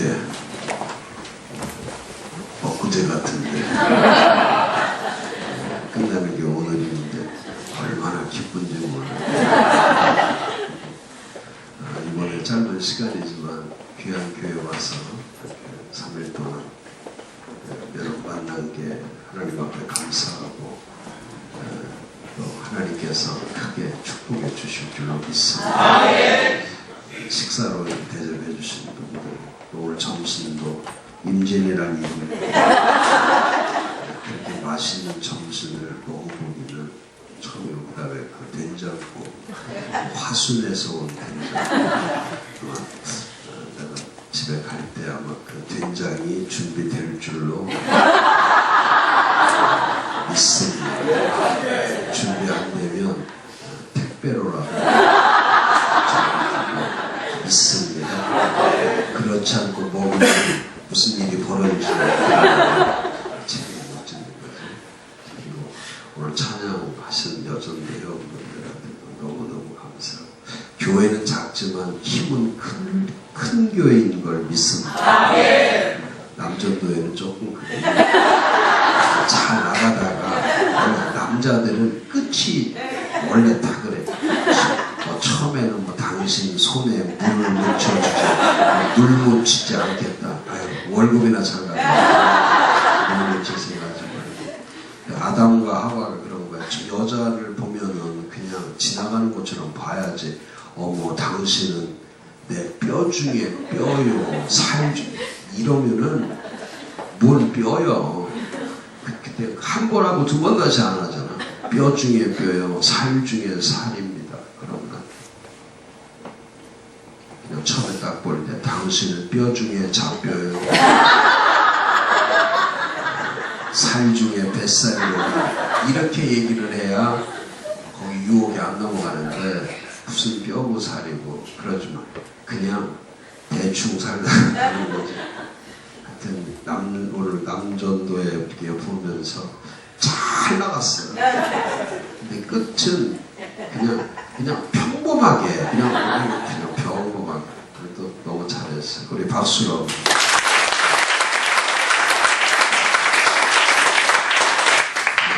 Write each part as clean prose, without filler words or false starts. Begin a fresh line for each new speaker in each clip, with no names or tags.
어제 엊그제 같은데 끝나는 게 오늘인데 얼마나 기쁜지 몰라요. 이번에 짧은 시간이지만 귀한 교회 와서 3일 동안 여러분 만난 게 하나님 앞에 감사하고 또 하나님께서 크게 축복해 주실 줄로 믿습니다. 식사로 대접해 주신 분들, 또 오늘 점심도 임진이라는 이름으로 그렇게 맛있는 점심을 먹어보기는 처음이고, 그 다음에 그 된장국, 화순에서 온 된장, 내가 집에 갈 때 아마 그 된장이 준비될 줄로 믿습니다. 준비 안 되면 택배로라도 있습니다. 그렇지 않고 먹으면 무슨 일이 벌어질지 책임을 못 지는 거죠. 그리고 오늘 찬양하신 여전 여러분들한테 너무너무 감사하고, 교회는 작지만 힘은 큰 교회인 걸 믿습니다. 남전도회는 조금 그래요. 잘 나가다가 원래 남자들은 끝이 원래 다 그래. 처음에는 뭐 당신 손에 물을 묻혀주지, 물 묻히지 않겠다. 아유, 월급이나 잘 가자. 물 묻히지 말고. 아담과 하와가 그런 거야. 여자를 보면은 그냥 지나가는 것처럼 봐야지. 어머, 당신은 내 뼈 중에 뼈요, 살 중에. 이러면은 뭘 뼈요. 그때 한 번 하고 두 번 다시 안 하잖아. 뼈 중에 뼈요, 살 중에 살입니다. 그러면 그냥 처음에 딱 볼 때 당신은 뼈 중에 잡뼈요, 살 중에 뱃살이요, 이렇게 얘기를 해야 거기 유혹이 안 넘어가는데, 무슨 뼈고 살이고 그러지 마. 그냥 대충 살다 하는 거지. 하여튼 오늘 남전도에 이렇게 보면서 잘 나갔어요. 근데 끝은 그냥 평범하게, 그냥 평범하게. 그래도 너무 잘했어요. 우리 박수로.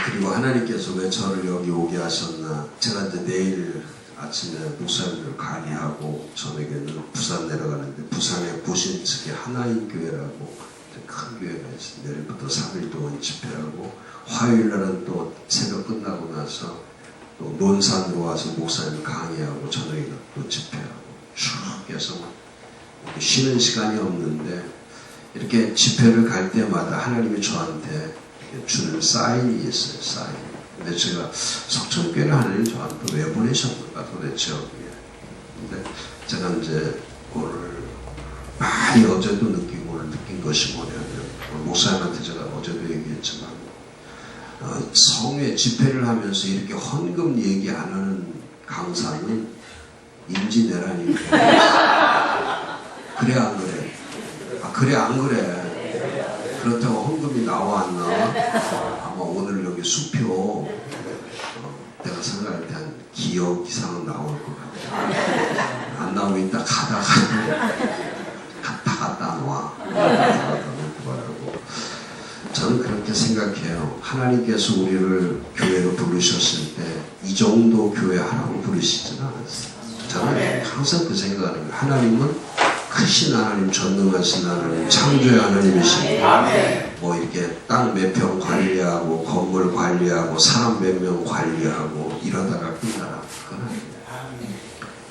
그리고 하나님께서 왜 저를 여기 오게 하셨나. 제가 이제 내일 아침에 목사님들 강의하고 저녁에는 부산 내려가는데, 부산의 구신 측에 하나인교회라고 큰 교회가 있어요. 내일부터 3일 동안 집회하고, 화요일날은 또 새벽 끝나고 나서 또 논산으로 와서 목사님 강의하고, 저녁에는 또 집회하고 쭉 해서 쉬는 시간이 없는데, 이렇게 집회를 갈 때마다 하나님이 저한테 주는 사인이 있어요. 사인. 근데 제가 석천교회를 하나님 저한테 왜 보내셨는가 도대체 여기에. 근데 제가 이제 오늘 많이 어제도 느끼고 오늘 느낀 것이 뭐냐면, 목사님한테 제가 어제도 얘기했지만, 성회 집회를 하면서 이렇게 헌금 얘기 안 하는 강사는 임진왜란이 그래 안 그래? 그래 안 그래? 그렇다고 헌금이 나와 안 나와? 아마 오늘 여기 수표 내가 생각할 때 한 기억 이상은 나올 것 같아. 안 나오고 있다 갔다 안 와. 저는 그렇게 생각해요. 하나님께서 우리를 교회로 부르셨을 때 이 정도 교회 하라고 부르시지는 않았어요. 저는 항상 그 생각을 해요. 하나님은 크신 하나님, 전능하신 하나님, 창조의 하나님이시고, 뭐 이렇게 땅 몇 평 관리하고, 건물 관리하고, 사람 몇 명 관리하고 이러다가 끝나라. 그건 아니에요.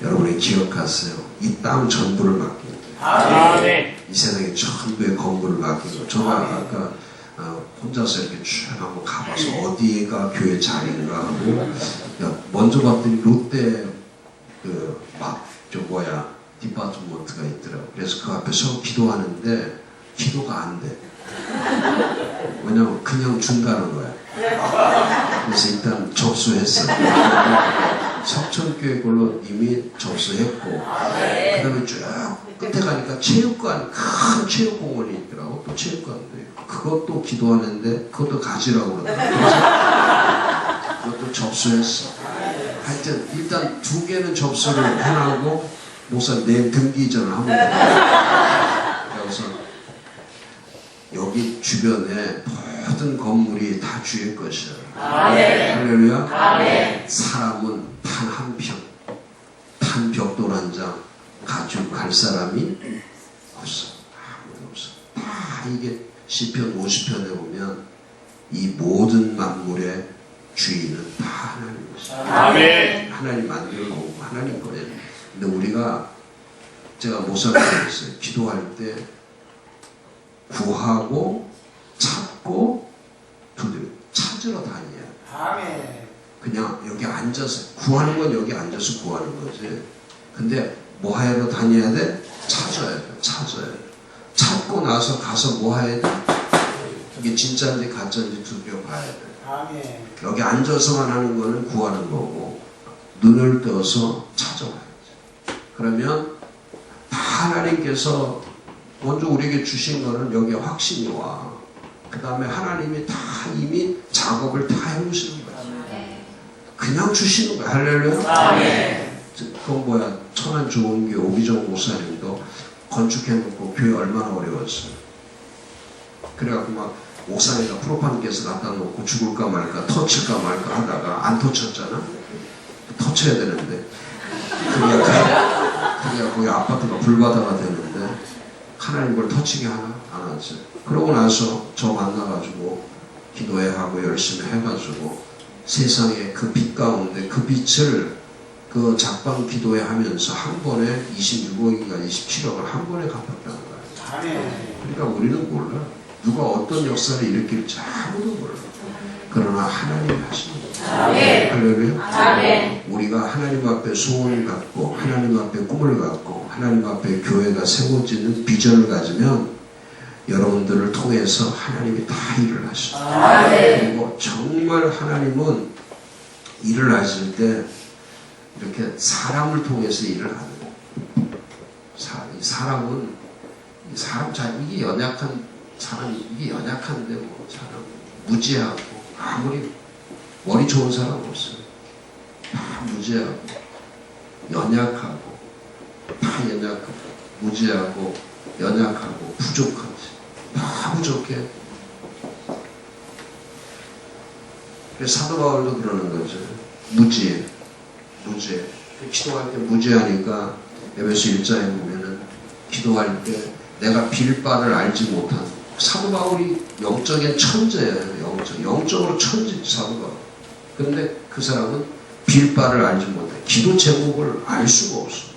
여러분이 기억하세요. 이 땅 전부를 맡깁니다. 이 세상에 전부의 건물을 맡기고, 저가 아까 혼자서 이렇게 쭉 한번 가봐서 어디가 교회 자리인가 하고, 먼저 봤더니 롯데 디파트먼트가 있더라고. 그래서 그 앞에서 기도하는데 기도가 안 돼. 왜냐면 그냥 준다는 거야. 그래서 일단 접수했어. 석천교회 걸로 이미 접수했고, 그 다음에 쭉 끝에 가니까 체육관, 큰 체육공원이 있더라고. 또 체육관도 있고, 그것도 기도하는데 그것도 가지라고 그러더라고. 그것도 접수했어. 하여튼 일단 2개는 접수를 해놔고, 목사 내일 등기 이전을 합니다. 그래서 주변에 모든 건물이 다 주의 것이야.
아멘.
할렐루야.
아멘.
사람은 단 한 평, 단 벽돌 한 장 가지고 갈 사람이 없어. 아무도 없어. 다 이게 시편 50편에 보면 이 모든 만물의 주인은 다 하나님이시죠.
아멘.
하나님 만들어 놓고 하나님 거예요. 근데 우리가 제가 목사님이었어요. 기도할 때 구하고 찾고 찾으러 다녀야 돼.
아멘.
그냥 여기 앉아서 구하는 건 여기 앉아서 구하는 거지. 근데 뭐 하러 다녀야 돼? 찾아야 돼. 찾아야 돼. 찾고 나서 가서 뭐 해야 돼? 이게 진짜인지 가짜인지 두드려 봐야 돼.
아멘.
여기 앉아서만 하는 거는 구하는 거고 눈을 떠서 찾아와야지. 그러면 다 하나님께서 먼저 우리에게 주신 거는 여기에 확신이 와. 그 다음에 하나님이 다 이미 작업을 다 해오시는 거야. 그냥 주시는 거야. 할렐루야.
아멘.
그건 뭐야? 천안 좋은 교회 오기정 목사님도 건축해놓고 교회 얼마나 어려웠어요. 그래갖고 막 옥상에다 프로판께서 갖다 놓고 죽을까 말까 터칠까 말까 하다가 안 터쳤잖아. 터쳐야 되는데 그게 거기 아파트가 불바다가 되는데 하나님 걸 터치게 하나? 안 하지. 그러고 나서 저 만나가지고 기도회 하고 열심히 해가지고 세상에 그 빛 가운데 그 빛을 그 작방 기도회 하면서 한 번에 26억인가 27억을 한 번에 갚았다는 거야.
아멘.
그러니까 우리는 몰라. 누가 어떤 역사를 일으킬지 아무도 몰라. 그러나 하나님이 하시는 거야. 할렐루야.
아멘.
우리가 하나님 앞에 소원을 갖고 하나님 앞에 꿈을 갖고 하나님 앞에 교회가 세워지는 비전을 가지면 여러분들을 통해서 하나님이 다 일을 하셔요. 그리고 정말 하나님은 일을 하실 때 이렇게 사람을 통해서 일을 하는 거예요. 사람은 사람 이게 연약한 사람 이게 연약한데 뭐 사람 무지하고 아무리 머리 좋은 사람 없어요. 다 무지하고 연약하고 다 연약하고 무지하고 연약하고 부족하지. 다 부족해. 그래서 사도 바울도 그러는 거죠. 무지해. 기도할 때 무지하니까 에베소 1장에 보면은 기도할 때 내가 빌 바를 알지 못한 사도 바울이 영적인 천재예요. 영적으로 천재지 사도 바울. 그런데 그 사람은 빌 바를 알지 못해. 기도 제목을 알 수가 없어.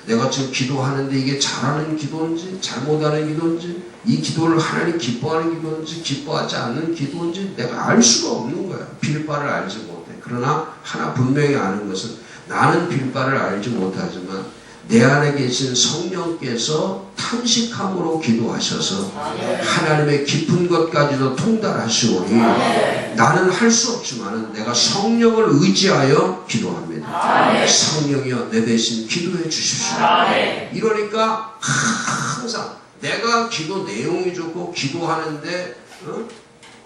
내가 지금 기도하는데 이게 잘하는 기도인지 잘못하는 기도인지 이 기도를 하나님 기뻐하는 기도인지 기뻐하지 않는 기도인지 내가 알 수가 없는 거야. 빌 바를 알지 못해. 그러나 하나 분명히 아는 것은 나는 빌 바를 알지 못하지만 내 안에 계신 성령께서 탄식함으로 기도하셔서 하나님의 깊은 것까지도 통달하시오니 나는 할 수 없지만 내가 성령을 의지하여 기도합니다. 성령이여 내 대신 기도해 주십시오. 이러니까 항상 내가 기도 내용이 좋고 기도하는데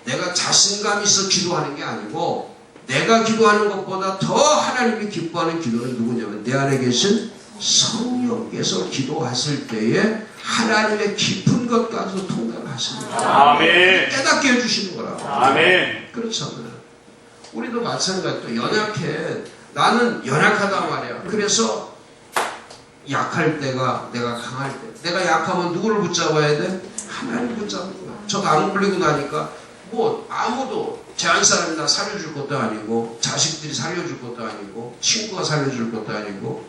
내가 자신감 있어 기도하는 게 아니고 내가 기도하는 것보다 더 하나님이 기뻐하는 기도는 누구냐면 내 안에 계신 성령께서 기도하실 때에 하나님의 깊은 것까지도 통달하십니다.
아멘.
깨닫게 해주시는 거라고.
아멘.
그렇잖아요. 우리도 마찬가지로 연약해. 나는 연약하단 말이야. 그래서 약할 때가 내가 강할 때. 내가 약하면 누구를 붙잡아야 돼? 하나님 붙잡는 거야. 저도 안 굴리고 나니까 뭐 아무도 제 한 사람이 나 살려줄 것도 아니고 자식들이 살려줄 것도 아니고 친구가 살려줄 것도 아니고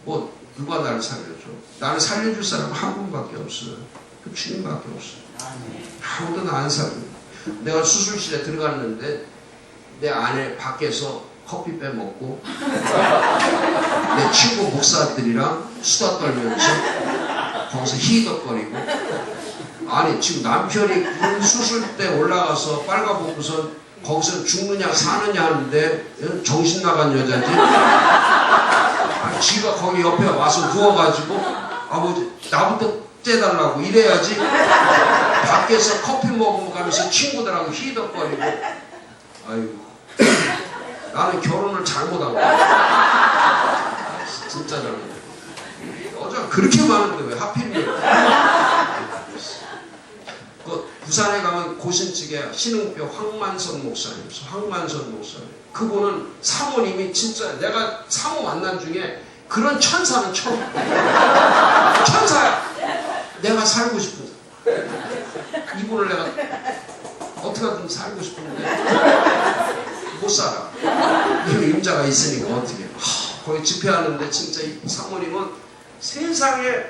뭐 누가 나를 살려줘? 나를 살려줄 사람은 한 분밖에 없어요. 그 주님밖에 없어요. 아무도 나 안 살려. 내가 수술실에 들어갔는데 내 아내 밖에서 커피 빼먹고 내 친구 목사들이랑 수다 떨면서 거기서 히덕거리고 아니 지금 남편이 수술대 올라가서 빨가벗고서 거기서 죽느냐 사느냐 하는데 정신 나간 여자지. 지가 거기 옆에 와서 누워가지고 아버지 나부터 떼달라고 이래야지. 밖에서 커피 먹으면서 친구들하고 히덕거리고. 아이고 나는 결혼을 잘못한 거야. 진짜 잘못한 거야. 여자가 그렇게 많은데 왜 하필이면. 그 부산에 가면 있는 고신 측에 신흥교 황만선 목사님, 그분은 사모님이 진짜 내가 사모 만난 중에 그런 천사는 처음. 천사야. 내가 살고 싶은 사람. 이분을 내가 어떻게든 살고 싶은데 못 살아. 이미 임자가 있으니까 어떻게. 거기 집회하는데 진짜 이 사모님은 세상에,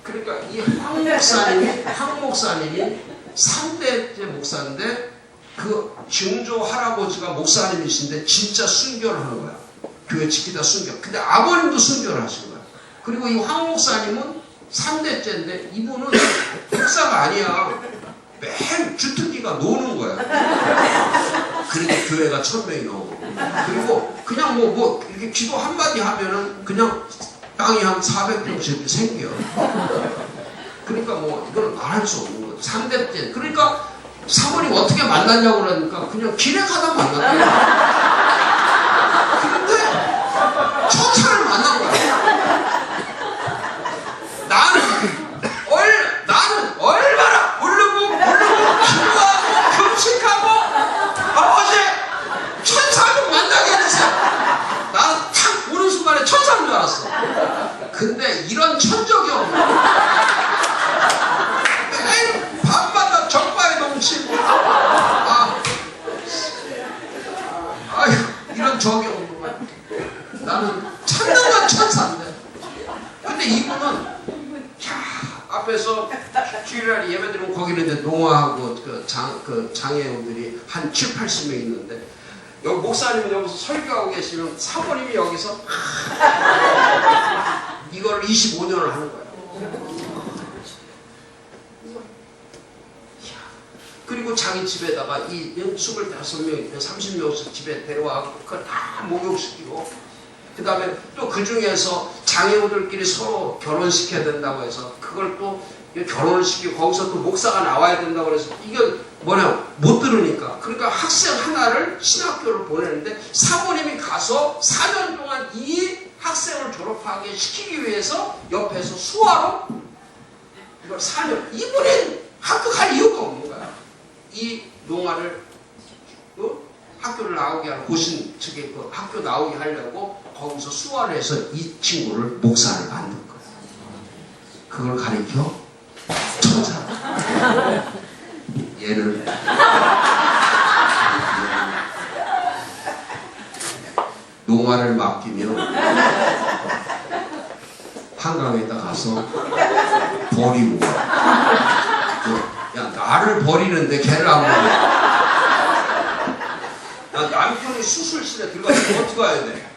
그러니까 이 황 목사님이 3대째 목사인데 그 증조 할아버지가 목사님이신데 진짜 순교를 하는 거야. 교회 지키다 순교. 근데 아버님도 순교를 하신 거야. 그리고 이 황 목사님은 3대째인데 이분은 목사가 아니야. 매일 주특기가 노는 거야. 그러니까 교회가 1000명이 넘고. 그리고 그냥 뭐 이렇게 기도 한마디 하면은 그냥 땅이 한 400평씩 생겨. 그러니까 뭐 이걸 말할 수 없는 거죠. 3대째. 그러니까 사모님 어떻게 만났냐고 그러니까 그냥 길에 가다 만났다. 그런데 천사를 만난 거야. 나는 얼마나 부르고 기도하고 금식하고 어제 천사를 만나게 해주세요. 나는 탁 보는 순간에 천사인 줄 알았어. 근데 이런 천적이 없는 매일 밤마다 적바에 넘치고 이런 적이 없는 거야. 나는 찾는 건 천사인데. 근데 이분은 앞에서 주일날 예배 드리면 거기는 이제 농아하고 장애우들이 한 7, 80명 있는데 여기 목사님은 여기서 설교하고 계시면 사모님이 여기서 이걸 25년을 하는 거예요. 그리고 자기 집에다가 이 25명, 30명씩 집에 데려와서 그걸 다 목욕시키고 그 다음에 또 그 중에서 장애우들끼리 서로 결혼시켜야 된다고 해서 그걸 또 결혼을 시키고 거기서 또 목사가 나와야 된다고 해서 이게 못 들으니까. 그러니까 학생 하나를 신학교를 보내는데 사모님이 가서 4년 동안 이 학생을 졸업하게 시키기 위해서 옆에서 수화로 이걸 4년. 이분이 학교 갈 이유가 없는 거야. 이 농아를 학교를 나오게 하는 고신 측에 그 학교 나오게 하려고 거기서 수화를 해서 이 친구를 목사를 만든 거야. 그걸 가리켜 천사. 얘를 농아를 맡기면 한강에다 가서 버리고 야 나를 버리는데 걔를 안 버려. 남편이 수술실에 들어가서 어떻게 해야 돼?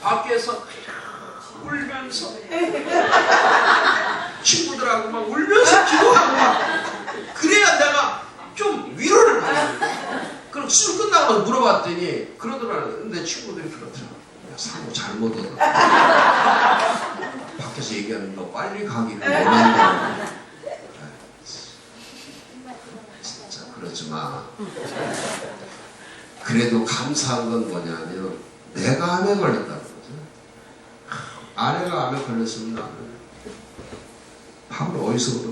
밖에서 울면서 친구들하고 막 울면서 기도하고 막 그래야 내가 좀 위로를 받는 거야. 그럼 수술 끝나고 물어봤더니 그러더라고요. 내 친구들이 그렇더라. 야, 사모 잘못 얻었다. 밖에서 얘기하는 거 빨리 가기를 원한다. 진짜 그러지 마. 그래도 감사한 건 뭐냐면 내가 암에 걸렸다는 거죠. 아내가 암에 걸렸으면 나는 밥을 어디서 얻어?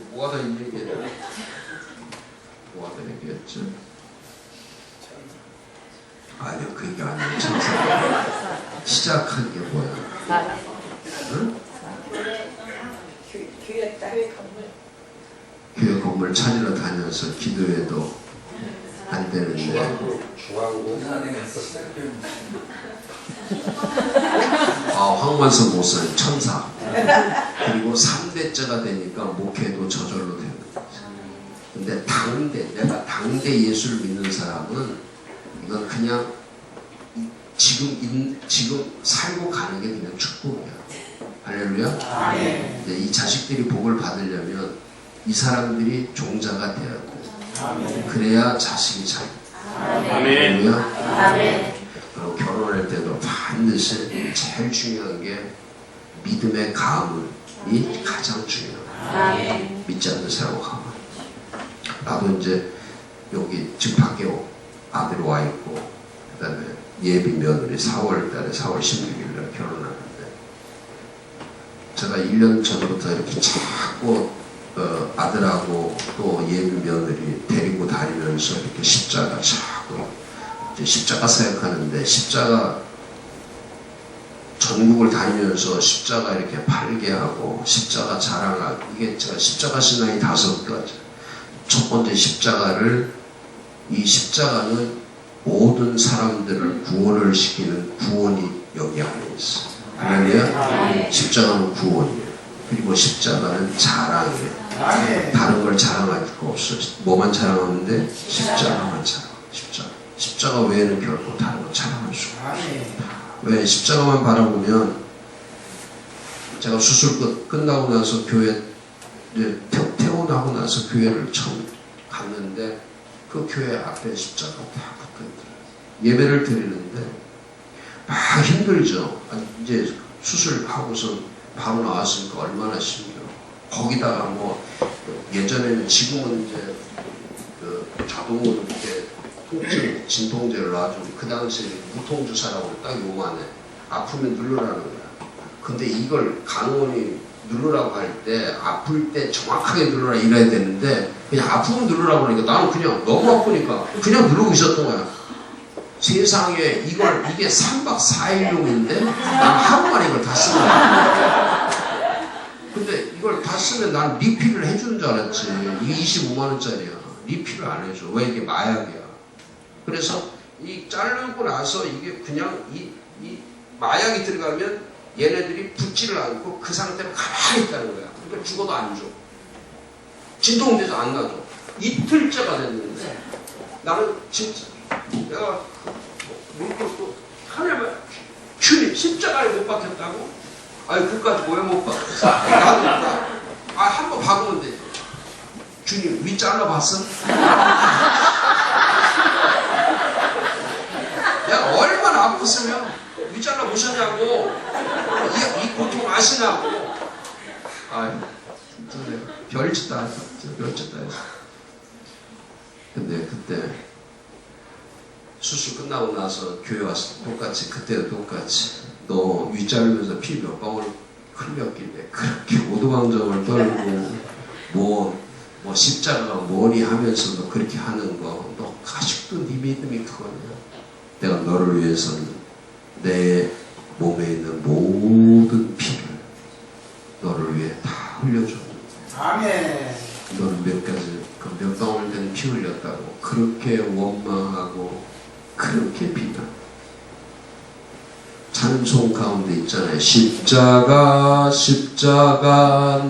뭐가 더 얘기했냐? 뭐가 더 얘기했죠? 아니요, 그게 아니에요. 천사. 시작한 게 뭐야? 응? 교회 건물 찾으러 다녀서 기도해도 안 되는데 황만선 목사님 천사. 그리고 3대째가 되니까 목회도 저절로 되는 거지. 근데 내가 당대 예수를 믿는 사람은 이건 그냥 지금 살고 가는 게 그냥 축복이야. 할렐루야. 네, 이 자식들이 복을 받으려면 이 사람들이 종자가 되어야 돼. 그래야 자식이 잘. 할렐루야. 그럼 결혼할 때도 반드시 제일 중요한 게 믿음의 가문이 가장 중요해. 믿지 않는 사람하고 가문. 나도 이제 여기 지금 밖에 아들이 와 있고, 그 다음에 예비 며느리 4월 16일 날 결혼하는데, 제가 1년 전부터 이렇게 자꾸 아들하고 또 예비 며느리 데리고 다니면서 이렇게 십자가 자꾸 이제 십자가 사역하는데 십자가 전국을 다니면서 십자가 이렇게 팔게 하고 십자가 자랑하고 이게 제가 십자가 신앙이 5가지. 첫 번째 십자가는 모든 사람들을 구원을 시키는 구원이 여기 안에 있어. 할렐루야. 십자가는 구원이에요. 그리고 십자가는 자랑이에요. 다른 걸 자랑할 수가 없어. 뭐만 자랑하면 돼? 십자가만 자랑. 십자가 외에는 결코 다른 걸 자랑할 수가 없어. 왜? 십자가만 바라보면 제가 수술 끝나고 나서 교회 이제 퇴원하고 나서 교회를 처음 갔는데 그 교회 앞에 십자가 다 붙어있더라고요. 예배를 드리는데 막 힘들죠. 이제 수술하고서 바로 나왔으니까 얼마나 힘들어. 거기다가 뭐 예전에는 지금은 이제 그 자동으로 이렇게 진통제를 놔주고 그 당시에 무통주사라고 딱 요만해. 아프면 누르라는 거야. 근데 이걸 간호원이 누르라고 할 때 아플 때 정확하게 누르라 이래야 되는데 그냥 아프면 누르라고 하니까 나는 그냥 너무 아프니까 그냥 누르고 있었던 거야. 세상에 이게 3박 4일용인데 난 하루 만에 이걸 다 쓰는 거야. 근데 이걸 다 쓰면 난 리필을 해주는 줄 알았지. 이게 25만원짜리야. 리필을 안 해줘. 왜? 이게 마약이야. 그래서 이 자르고 나서 이게 그냥 이 마약이 들어가면 얘네들이 붙지를 않고 그 상태로 가만히 있다는 거야. 그러니까 죽어도 안 줘. 진통제도 안 놔줘. 이틀째가 됐는데 나는 진짜 내가 또 하나님을 주님 십자가를 못 박혔다고? 아니 그까지 왜 못 박혔어? 나도 한번 박으면 되지. 주님 위 잘라봤어? 내가 얼마나 아팠으면 위 잘라보셨냐고 이 고통 아시냐고. 아유 별짓 다 했어. 별짓 다 했어. 근데 그때 수술 끝나고 나서 교회 와서 똑같이 그때도 똑같이 너 위 자르면서 피 몇 방울 흘렸길래 그렇게 오두방정을 떨고 뭐 십자가가 뭐니 하면서도 그렇게 하는 거 너 아직도 네 믿음이 그거냐. 내가 너를 위해서는 내 몸에 있는 모든 피를 너를 위해 다 흘려줬는데
아멘.
너는 몇 방울 된 피 흘렸다고 그렇게 원망하고 그렇게 비난. 찬송 가운데 있잖아요. 십자가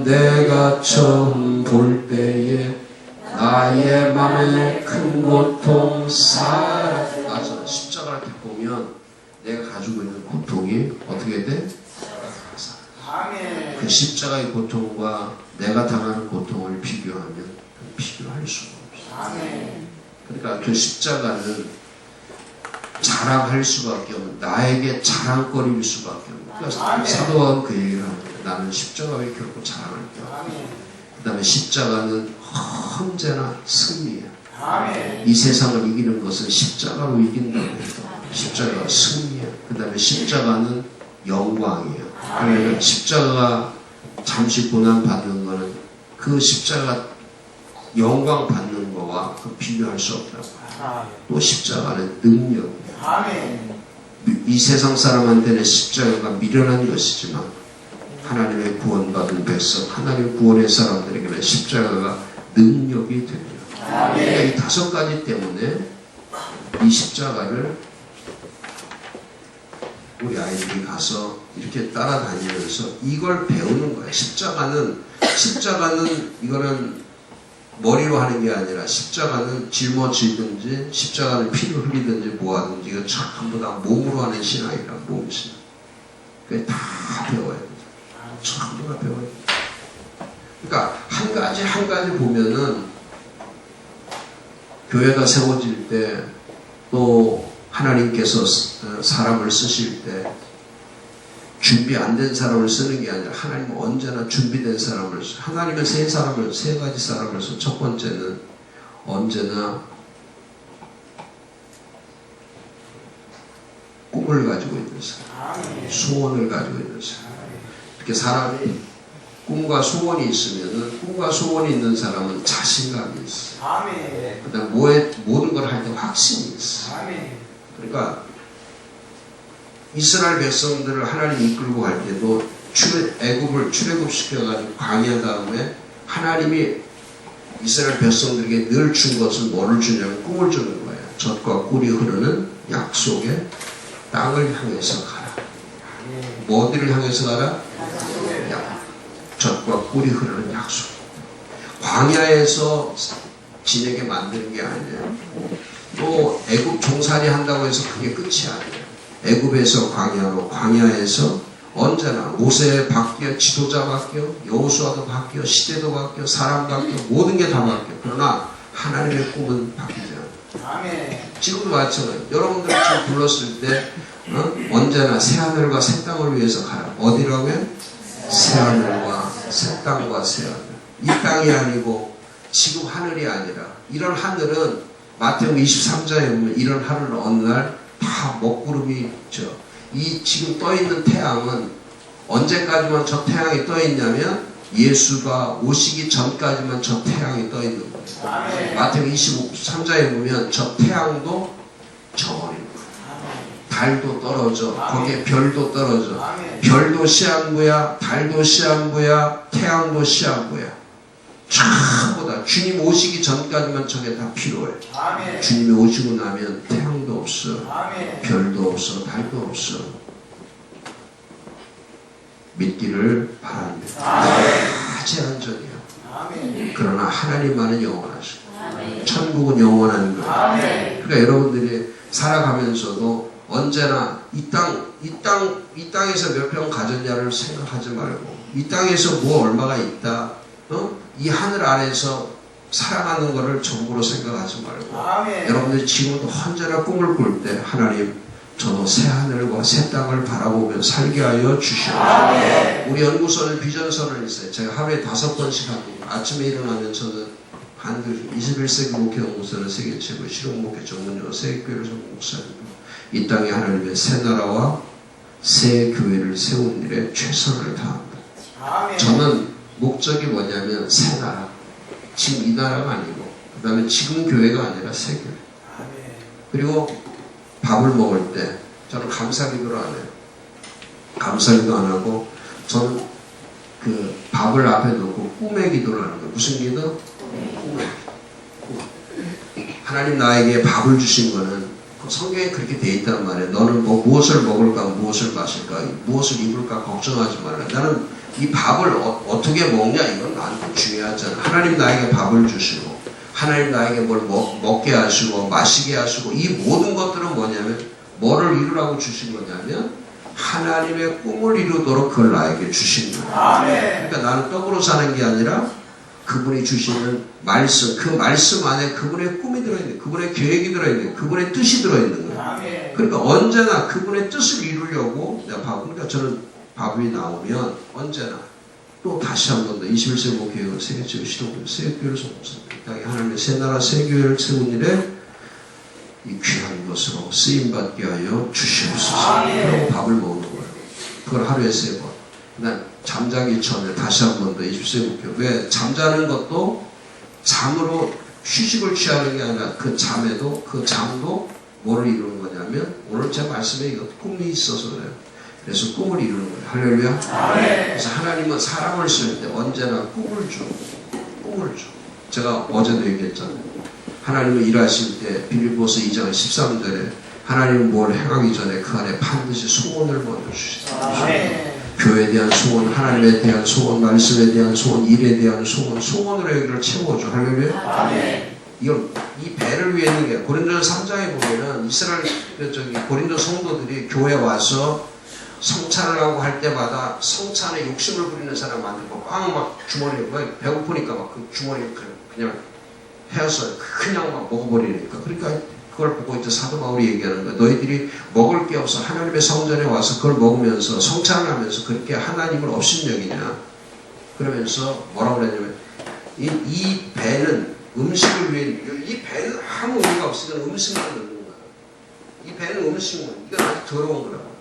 내가 처음 볼 때에 나의 맘에 큰 고통 사라져. 십자가를 이렇게 보면 내가 가지고 있는 고통이 어떻게 돼?
아멘.
그 십자가의 고통과 내가 당하는 고통을 비교하면 비교할 수가 없어.
아멘.
그러니까 그 십자가는 자랑할 수밖에 없는 나에게 자랑거리일 수밖에 없는. 그러니까 사도왕 그 얘기를 합니다. 나는 십자가 외에 결코 자랑할 게 없다. 그 다음에 십자가는 언제나 승리야.
아멘.
이 세상을 이기는 것은 십자가로 이긴다고 해서 십자가가 승리야. 그 다음에 십자가는 영광이야. 그러니까 십자가가 잠시 고난받는 거는 그 십자가 영광 받는 거와 그 비교할 수 없다고. 또 십자가는 능력이야.
아멘.
이 세상 사람한테는 십자가가 미련한 것이지만 하나님의 구원받은 백성, 하나님 구원의 사람들에게는 십자가가 능력이 됩니다. 그러니까 이 5가지 때문에 이 십자가를 우리 아이들이 가서 이렇게 따라다니면서 이걸 배우는 거예요. 십자가는 이거는 머리로 하는 게 아니라 십자가는 짊어지든지 십자가는 피를 흘리든지 뭐하든지 이거 전부 다 몸으로 하는 신앙이라 몸신앙. 그게 다 배워야 돼요. 전부 다 배워야 돼요. 그러니까 한 가지 보면은 교회가 세워질 때 또 하나님께서 사람을 쓰실 때 준비 안 된 사람을 쓰는 게 아니라 하나님은 언제나 준비된 사람을 써. 하나님은 세 가지 사람을 써. 첫 번째는 언제나 꿈을 가지고 있는 사람, 소원을 가지고 있는 사람. 이렇게 사람이 꿈과 소원이 있으면은 꿈과 소원이 있는 사람은 자신감이 있어.
아멘.
그다음 모든 걸 할 때 확신이 있어.
아멘.
그러니까 이스라엘 백성들을 하나님 이끌고 갈 때도 애굽을 출애굽시켜가지고 광야 다음에 하나님이 이스라엘 백성들에게 늘 준 것은 뭐를 주냐면 꿈을 주는 거예요. 젖과 꿀이 흐르는 약속의 땅을 향해서 가라. 뭐 어디를 향해서 가라? 젖과 꿀이 흐르는 약속. 광야에서 지내게 만드는 게 아니에요. 또 애굽 종살이 한다고 해서 그게 끝이 아니에요. 애굽에서 광야로, 광야에서 언제나 모세 바뀌어, 지도자 바뀌어, 여호수아도 바뀌어, 시대도 바뀌어, 사람 바뀌어, 모든 게 다 바뀌어. 그러나 하나님의 꿈은 바뀌지 않아요.
아멘.
지금도 마찬가지예요. 여러분들이 지금 불렀을 때 언제나 새하늘과 새 땅을 위해서 가라. 어디라고요? 새하늘과 새 땅과 새하늘. 이 땅이 아니고 지금 하늘이 아니라, 이런 하늘은 마태복음 23장에 보면 이런 하늘은 어느 날 다 먹구름이 이 지금 떠있는 태양은 언제까지만 저 태양이 떠있냐면 예수가 오시기 전까지만 저 태양이 떠있는 거예요.
아멘.
마태복음 23장에 보면 저 태양도 저버리는 거예요. 달도 떨어져, 거기에 별도 떨어져.
아멘.
별도 시한부야, 달도 시한부야, 태양도 시한부야. 전부 다 주님 오시기 전까지만 저게 다 필요해.
아멘.
주님이 오시고 나면 태양도 없어,
아멘.
별도 없어, 달도 없어. 믿기를 바랍니다. 다 제한적이야.
아멘.
그러나 하나님만은 영원하시고 천국은 영원한 거예요.
아멘.
그러니까 여러분들이 살아가면서도 언제나 이 땅에서 몇 평 가졌냐를 생각하지 말고, 이 땅에서 뭐 얼마가 있다, 이 하늘 안에서 살아가는 것을 전부로 생각하지 말고,
아멘.
여러분들이 지금도 언제나 꿈을 꿀 때 하나님, 저도 새 하늘과 새 땅을 바라보며 살게 하여 주시옵소서. 우리 연구소는 비전선을 있어요. 제가 하루에 5번씩 합니다. 아침에 일어나면 저는 반드시 21세기 목회연구소는 세계 최고의 실용목회 전문요 세계교회를 전문 목사입니다. 이 땅에 하나님의 새 나라와 새 교회를 세운 일에 최선을 다합니다.
아멘.
저는 목적이 뭐냐면 새 나라, 지금 이 나라가 아니고 그 다음에 지금 교회가 아니라 새 교회.
아멘.
그리고 밥을 먹을 때 저는 감사기도를 안 해요. 감사기도 안 하고 저는 그 밥을 앞에 놓고 꿈의 기도를 하는 거예요. 무슨 기도? 꿈의 기도. 하나님 나에게 밥을 주신 거는 성경에 그렇게 돼 있단 말이에요. 너는 뭐 무엇을 먹을까, 무엇을 마실까, 무엇을 입을까 걱정하지 말라. 나는 이 밥을 어떻게 먹냐 이건 나한테 중요하지 않아. 하나님 나에게 밥을 주시고 하나님 나에게 뭘 먹게 하시고 마시게 하시고, 이 모든 것들은 뭐냐면 뭐를 이루라고 주신 거냐면 하나님의 꿈을 이루도록 그걸 나에게 주신 거예요.
아멘.
그러니까 나는 떡으로 사는 게 아니라 그분이 주시는 말씀, 그 말씀 안에 그분의 꿈이 들어있는, 그분의 계획이 들어있는, 그분의 뜻이 들어있는 거예요.
아멘.
그러니까 언제나 그분의 뜻을 이루려고 내가 그러니까 저는 밥이 나오면 언제나 또 다시 한 번 더 21세기 목회의 세계 최고 실용교회 세계교회를 섬겼습니다. 이 땅에 하나님의 새 나라 새 교회를 세운 일에 이 귀한 것으로 쓰임받게 하여 주시옵소서. 그러고 밥을 먹는 거예요. 그걸 하루에 3번. 그다음 잠자기 전에 다시 한 번 더 20세기 목회. 왜 잠자는 것도 잠으로 휴식을 취하는 게 아니라 그 잠에도, 그 잠도 뭐를 이루는 거냐면 오늘 제 말씀에 이거 꿈이 있어서 그래요. 그래서 꿈을 이루는 거예요. 할렐루야.
아멘.
그래서 하나님은 사람을 쓸 때 언제나 꿈을 줘. 꿈을 줘. 제가 어제도 얘기했잖아요. 하나님은 일하실 때 빌립보서 2장 13절에 하나님은 뭘 행하기 전에 그 안에 반드시 소원을 먼저 주시다.
아멘.
교회에 대한 소원, 하나님에 대한 소원, 말씀에 대한 소원, 일에 대한 소원, 소원으로 여기를 채워줘. 할렐루야.
아멘.
이건 이 배를 위해 있는 게 고린도서 3장에 보면은 이스라엘 고린도 성도들이 교회 와서 성찬을 하고 할 때마다 성찬에 욕심을 부리는 사람한테 막 주머니에 배고프니까 막 그 주머니에 그냥 헤어서 그냥 막 먹어버리니까. 그러니까 그걸 보고 이제 사도 바울이 얘기하는 거야. 너희들이 먹을 게 없어 하나님의 성전에 와서 그걸 먹으면서 성찬을 하면서 그렇게 하나님을 업신여기냐. 그러면서 뭐라고 그랬냐면 이 배는 음식을 위해, 이 배는 아무 의미가 없으니까 음식만 넣는 거야. 이 배는 음식만, 이건 아주 더러운 거라고.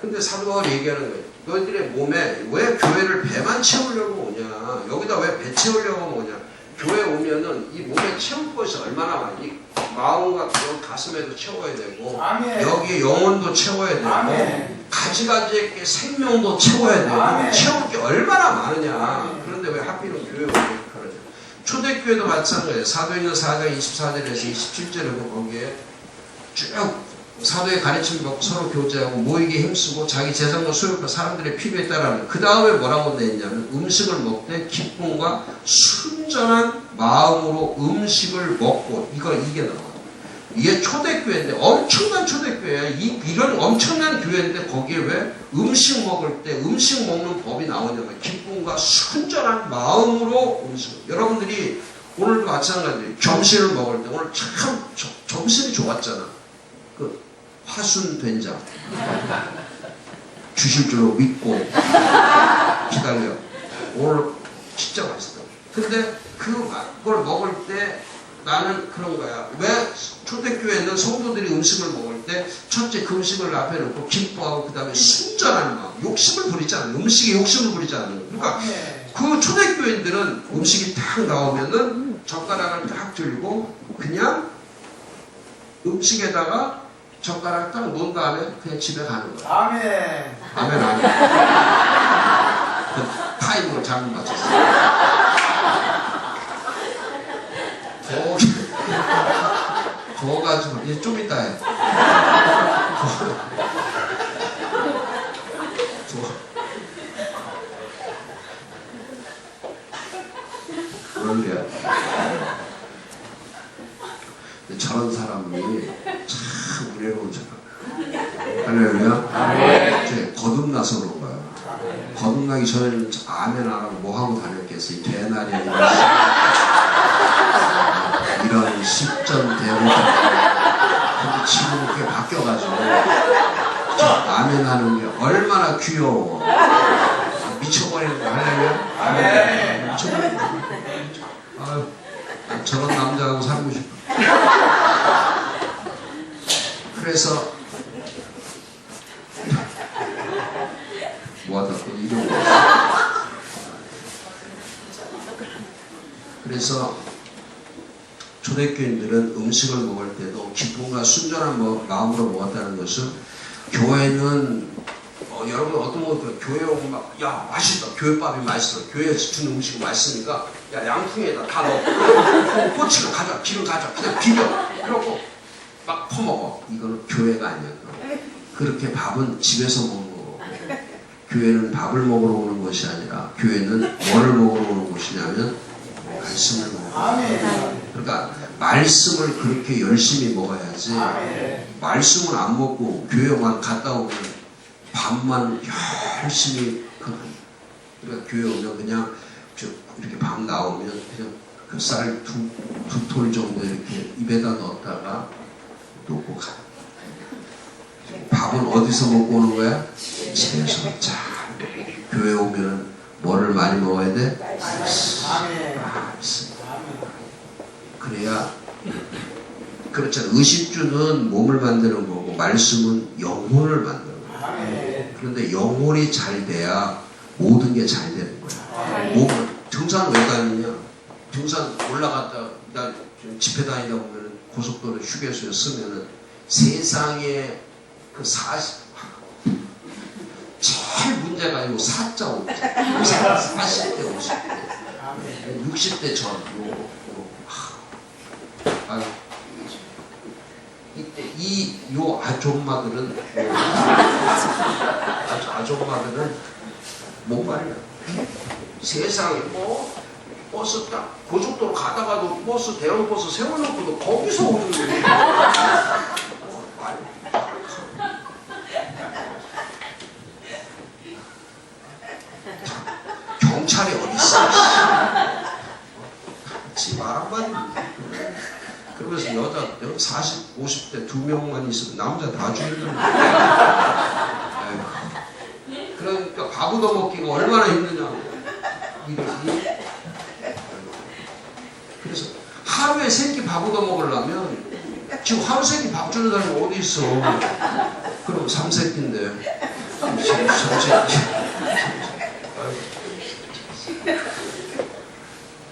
근데 사도바울이 얘기하는 거예요. 너희들의 몸에 왜 교회를 배만 채우려고 오냐? 여기다 왜 배 채우려고 오냐? 교회 오면은 이 몸에 채울 것이 얼마나 많이 마음과 가슴에도 채워야 되고
아멘.
여기 영혼도 채워야 되고
아멘.
가지가지의 생명도 채워야 되고
아멘.
채울 게 얼마나 많으냐.
아멘.
그런데 왜 하필은 교회 오게 그러냐. 초대교회도 마찬가지예요. 사도행전 4장 24절에서 27절에 보면 거기에 쭉 사도의 가르침을 받고 서로 교제하고 모이게 힘쓰고 자기 재산과 소유가 사람들의 필요에 따라 그 다음에 뭐라고 냈냐면 음식을 먹되 기쁨과 순전한 마음으로 음식을 먹고 이게 나와요. 이게 초대교회인데 엄청난 초대교회야. 이런 엄청난 교회인데 거기에 왜 음식 먹을 때 음식 먹는 법이 나오냐면 기쁨과 순전한 마음으로 음식. 여러분들이 오늘도 마찬가지예요. 점심을 먹을 때 오늘 참 점심이 좋았잖아. 그 화순 된장 주실 줄 믿고 기다려. 오늘 진짜 맛있다. 근데 그걸 먹을 때 나는 그런 거야. 왜 초대교회는 성도들이 음식을 먹을 때 첫째 그 음식을 앞에 놓고 기뻐하고 그 다음에 순전한 마음, 욕심을 부리지 않는, 음식에 욕심을 부리지 않는. 그러니까 그 초대교회들은 음식이 딱 나오면은 젓가락을 딱 들고 그냥 음식에다가 젓가락 딱 놓은 다음에 그냥 집에 가는 거야.
아멘.
아멘 아니야. 그 타이밍을 잘못 맞췄어. 더 가지고 이제 좀 이따 해. 그런데 저런 사람이 참 은혜로운 사람. 할렐루야. 이제 거듭나서 그런 거야. 거듭나기 전에는 아멘 안 하고 뭐 하고 다녔겠어. 이 개나리 이런 십전 대목. 근데 지금 그게 바뀌어가지고 아멘 하는 게 얼마나 귀여워. 미쳐버리는 거. 할렐루야.
아멘.
미쳐버리는 거. 아유, 저런 남자하고 살고 싶어. 그래서 뭐하다 또 이러고. 그래서 초대교인들은 음식을 먹을 때도 기쁨과 순전한 마음으로 먹었다는 것은 교회는 여러분 어떤 것들 교회 오면 막 야 맛있다 교회밥이 맛있어 교회에서 주는 음식이 맛있으니까 야 양푼에다 다 넣어 꼬치를 가져와 기름 가져와 그냥 비벼 그러고 막 퍼먹어. 이거는 교회가 아니야. 그렇게 밥은 집에서 먹는 거고 교회는 밥을 먹으러 오는 것이 아니라 교회는 뭐를 먹으러 오는 곳이냐면 말씀을 먹으러 오는 거예요. 그러니까 말씀을 그렇게 열심히 먹어야지 말씀을 안 먹고 교회만 갔다 오면 밥만 열심히 그러니까 교회 오면 그냥 이렇게 밥 나오면 그냥 그 쌀 두 톨 정도 이렇게 입에다 넣었다가 놓고 가. 밥은 어디서 먹고 오는 거야? 집에서. 자, 교회 오면은 뭐를 많이 먹어야 돼? 말씀. 그래야 그렇잖아. 의식주는 몸을 만드는 거고 말씀은 영혼을 만드는 거야. 그런데 영혼이 잘 돼야 모든 게 잘 되는 거야. 몸을 등산 왜 다니냐? 등산 올라갔다 나 집회 다니다 보면은 고속도로 휴게소에 쓰면은 세상에 그 40 제일 문제가 아니고 4.5 40대 50대 60대 전 아유 이때 요 아줌마들은 아줌마들은 목말이야. 세상에 버스 딱 고속도로 가다가도 버스 대형 버스 세워놓고도 거기서 오는 거예요. 경찰이 어디 있어? 지 말 한마디. 그러면서 여자 40, 50대 2명만 있으면 남자 다 죽이는 거야. 그러니까 밥 얻어먹기가 얼마나 힘드냐고. 그래서 하루에 3끼 밥 얻어먹으려면 지금 하루 3끼 밥 주는 사람이 어디 있어. 그럼 3새끼인데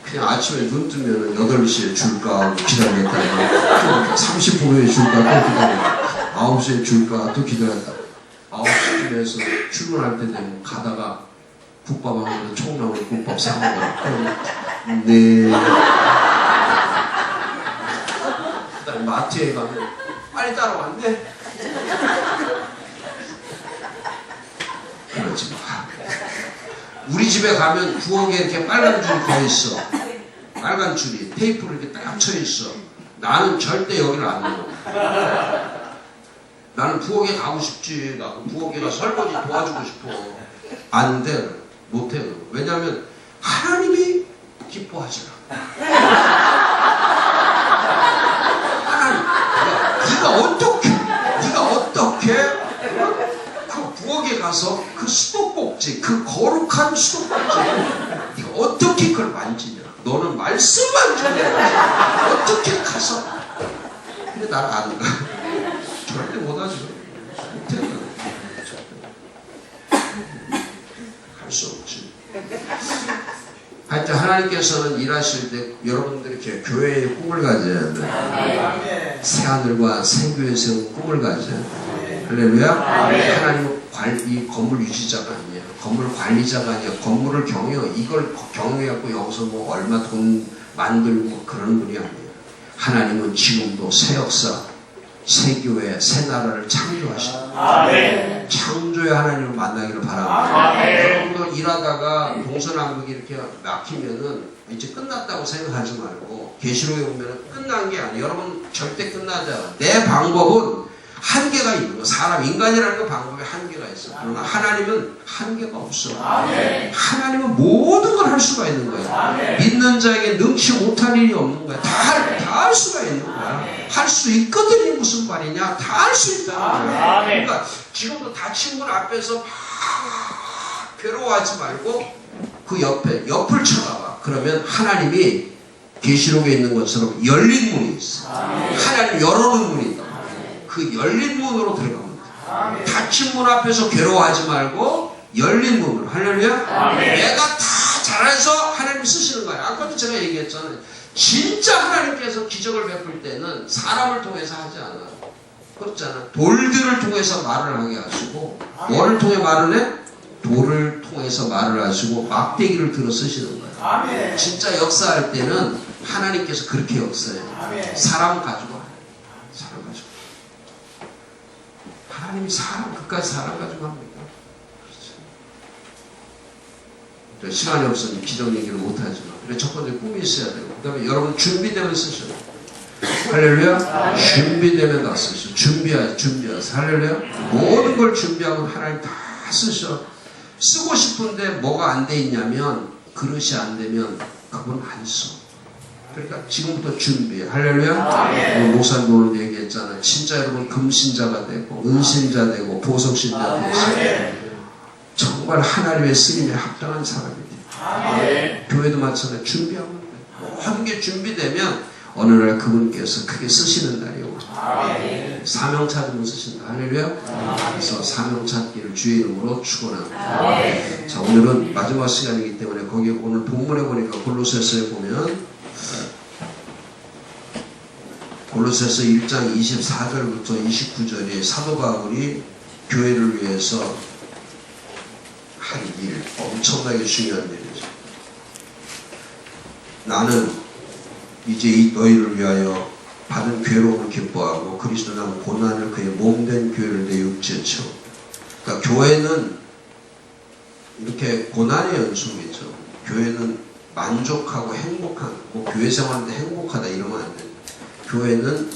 그냥 아침에 눈 뜨면 8시에 줄까 기다렸다가 30분에 줄까 또 기다렸다가 9시에 줄까 또 기다렸다가 9시쯤에서 출근할 때 되면 가다가 국밥 하면 총나물 국밥 사 먹어요. 네. 그다음에 마트에 가면 빨리 따라왔네. 그러지 마. 우리 집에 가면 부엌에 이렇게 빨간 줄이 거 있어. 빨간 줄이 테이프로 이렇게 딱 쳐 있어. 나는 절대 여기를 안 넣어. 나는 부엌에 가고 싶지. 나 부엌에 가 설거지 도와주고 싶어. 안 돼. 못 해. 왜냐하면 하나님이 기뻐하지 않아. 하나님, 네가 어떻게 그 부엌에 가서 그 수도꼭지, 그 거룩한 수도꼭지, 네가 어떻게 그걸 만지냐? 너는 말씀만 전해. 어떻게 가서? 근데 나를 안 가. 절대 못하지. 못해. 할 수 없지. 하여튼 하나님께서는 일하실 때 여러분들이 이렇게 교회의 꿈을 가져야 돼. 새하늘과 새 교회 세운 꿈을 가져야 돼. 할렐루야. 하나님은 이 건물 유지자가 아니에요. 건물 관리자가 아니에요. 건물을 경영, 이걸 경영해갖고 여기서 뭐 얼마 돈 만들고 그런 분이 아니에요. 하나님은 지금도 새 역사, 새 교회, 새 나라를 창조하십니다. 창조의 하나님을 만나기를 바랍니다. 여러분들 일하다가 동서남북이 이렇게 막히면은 이제 끝났다고 생각하지 말고 계시록에 보면은 끝난 게 아니에요. 여러분 절대 끝나지 않아요. 내 방법은 한계가 있는 거예요. 사람, 인간이라는 거 방법에 한계가 있어요. 그러나 하나님은 한계가 없어요. 하나님은 모든 걸 할 수가 있는 거예요. 믿는 자에게 능치 못할 일이 없는 거예요. 다 할 수가 있는 거야. 할 수 있거든이 무슨 말이냐? 다 할 수 있다는 거예요. 그러니까 지금도 다친 분 앞에서 막 괴로워하지 말고 그 옆을 쳐다봐. 그러면 하나님이 계시록에 있는 것처럼 열린 문이 있어. 하나님 열어놓은 문이 있다. 그 열린 문으로 들어가면 돼. 닫힌 문 앞에서 괴로워하지 말고 열린 문으로. 할렐루야. 내가 다 잘해서 하나님 쓰시는 거야. 아까도 제가 얘기했잖아요. 진짜 하나님께서 기적을 베풀 때는 사람을 통해서 하지 않아요. 그렇잖아. 돌들을 통해서 말을 하게 하시고, 뭐를 통해 말을 해? 돌을 통해서 말을 하시고 막대기를 들어 쓰시는 거예요. 진짜 역사할 때는 하나님께서 그렇게 역사해요. 사람 가지고 사람 가지고. 하나님이 끝까지 사람 가지고 합니다. 그렇죠. 시간이 없으니 기적 얘기를 못하지만, 그래 첫 번째 꿈이 있어야 되고, 그 다음에 여러분 준비되면 쓰셔요. 할렐루야. 준비되면 다 쓰셔. 준비하세요. 할렐루야. 모든 걸 준비하면 하나님 다 쓰셔. 쓰고 싶은데 뭐가 안 돼 있냐면, 그릇이 안 되면 그건 안 써. 그러니까 지금부터 준비해. 할렐루야. 목사님 오늘 얘기했잖아. 진짜 여러분 금신자가 되고 은신자 되고 보석신자 되고 정말 하나님의 쓰임에 합당한 사람이 돼. 교회도 마찬가지로 준비하면 돼. 모든 게 준비되면 어느 날 그분께서 크게 쓰시는 날이 오죠. 사명 찾으면 쓰신다. 할렐루야. 그래서 사명 찾기를 주의 이름으로 축원합니다. 자, 오늘은 마지막 시간이기 때문에 거기 오늘 본문에 보니까 골로새서에 보면 골로새서 1장 24절부터 29절에 사도 바울이 교회를 위해서 한 일, 엄청나게 중요한 일이죠. 나는 이제 너희를 위하여 받은 괴로움을 기뻐하고 그리스도 남은 고난을 그의 몸된 교회를 내 육체에 채워. 그러니까 교회는 이렇게 고난의 연속이죠. 교회는 만족하고 행복한, 교회 생활인데 행복하다 이러면 안 돼요. 교회는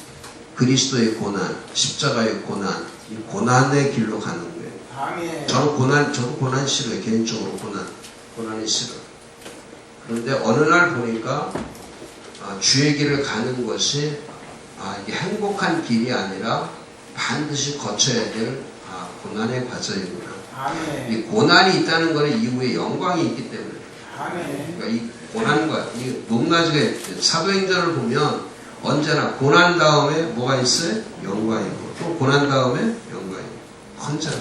그리스도의 고난, 십자가의 고난, 이 고난의 길로 가는 거예요. 저도 고난 싫어요. 개인적으로 고난이 싫어요. 그런데 어느 날 보니까 주의 길을 가는 것이 이게 행복한 길이 아니라 반드시 거쳐야 될 고난의 과정이구나. 이 고난이 있다는 것은 이후에 영광이 있기 때문에. 그러니까 이 고난과 이 높낮이가 사도행전을 보면 언제나 고난 다음에 뭐가 있어요? 영광이고 또 고난 다음에 영광이고. 언제나.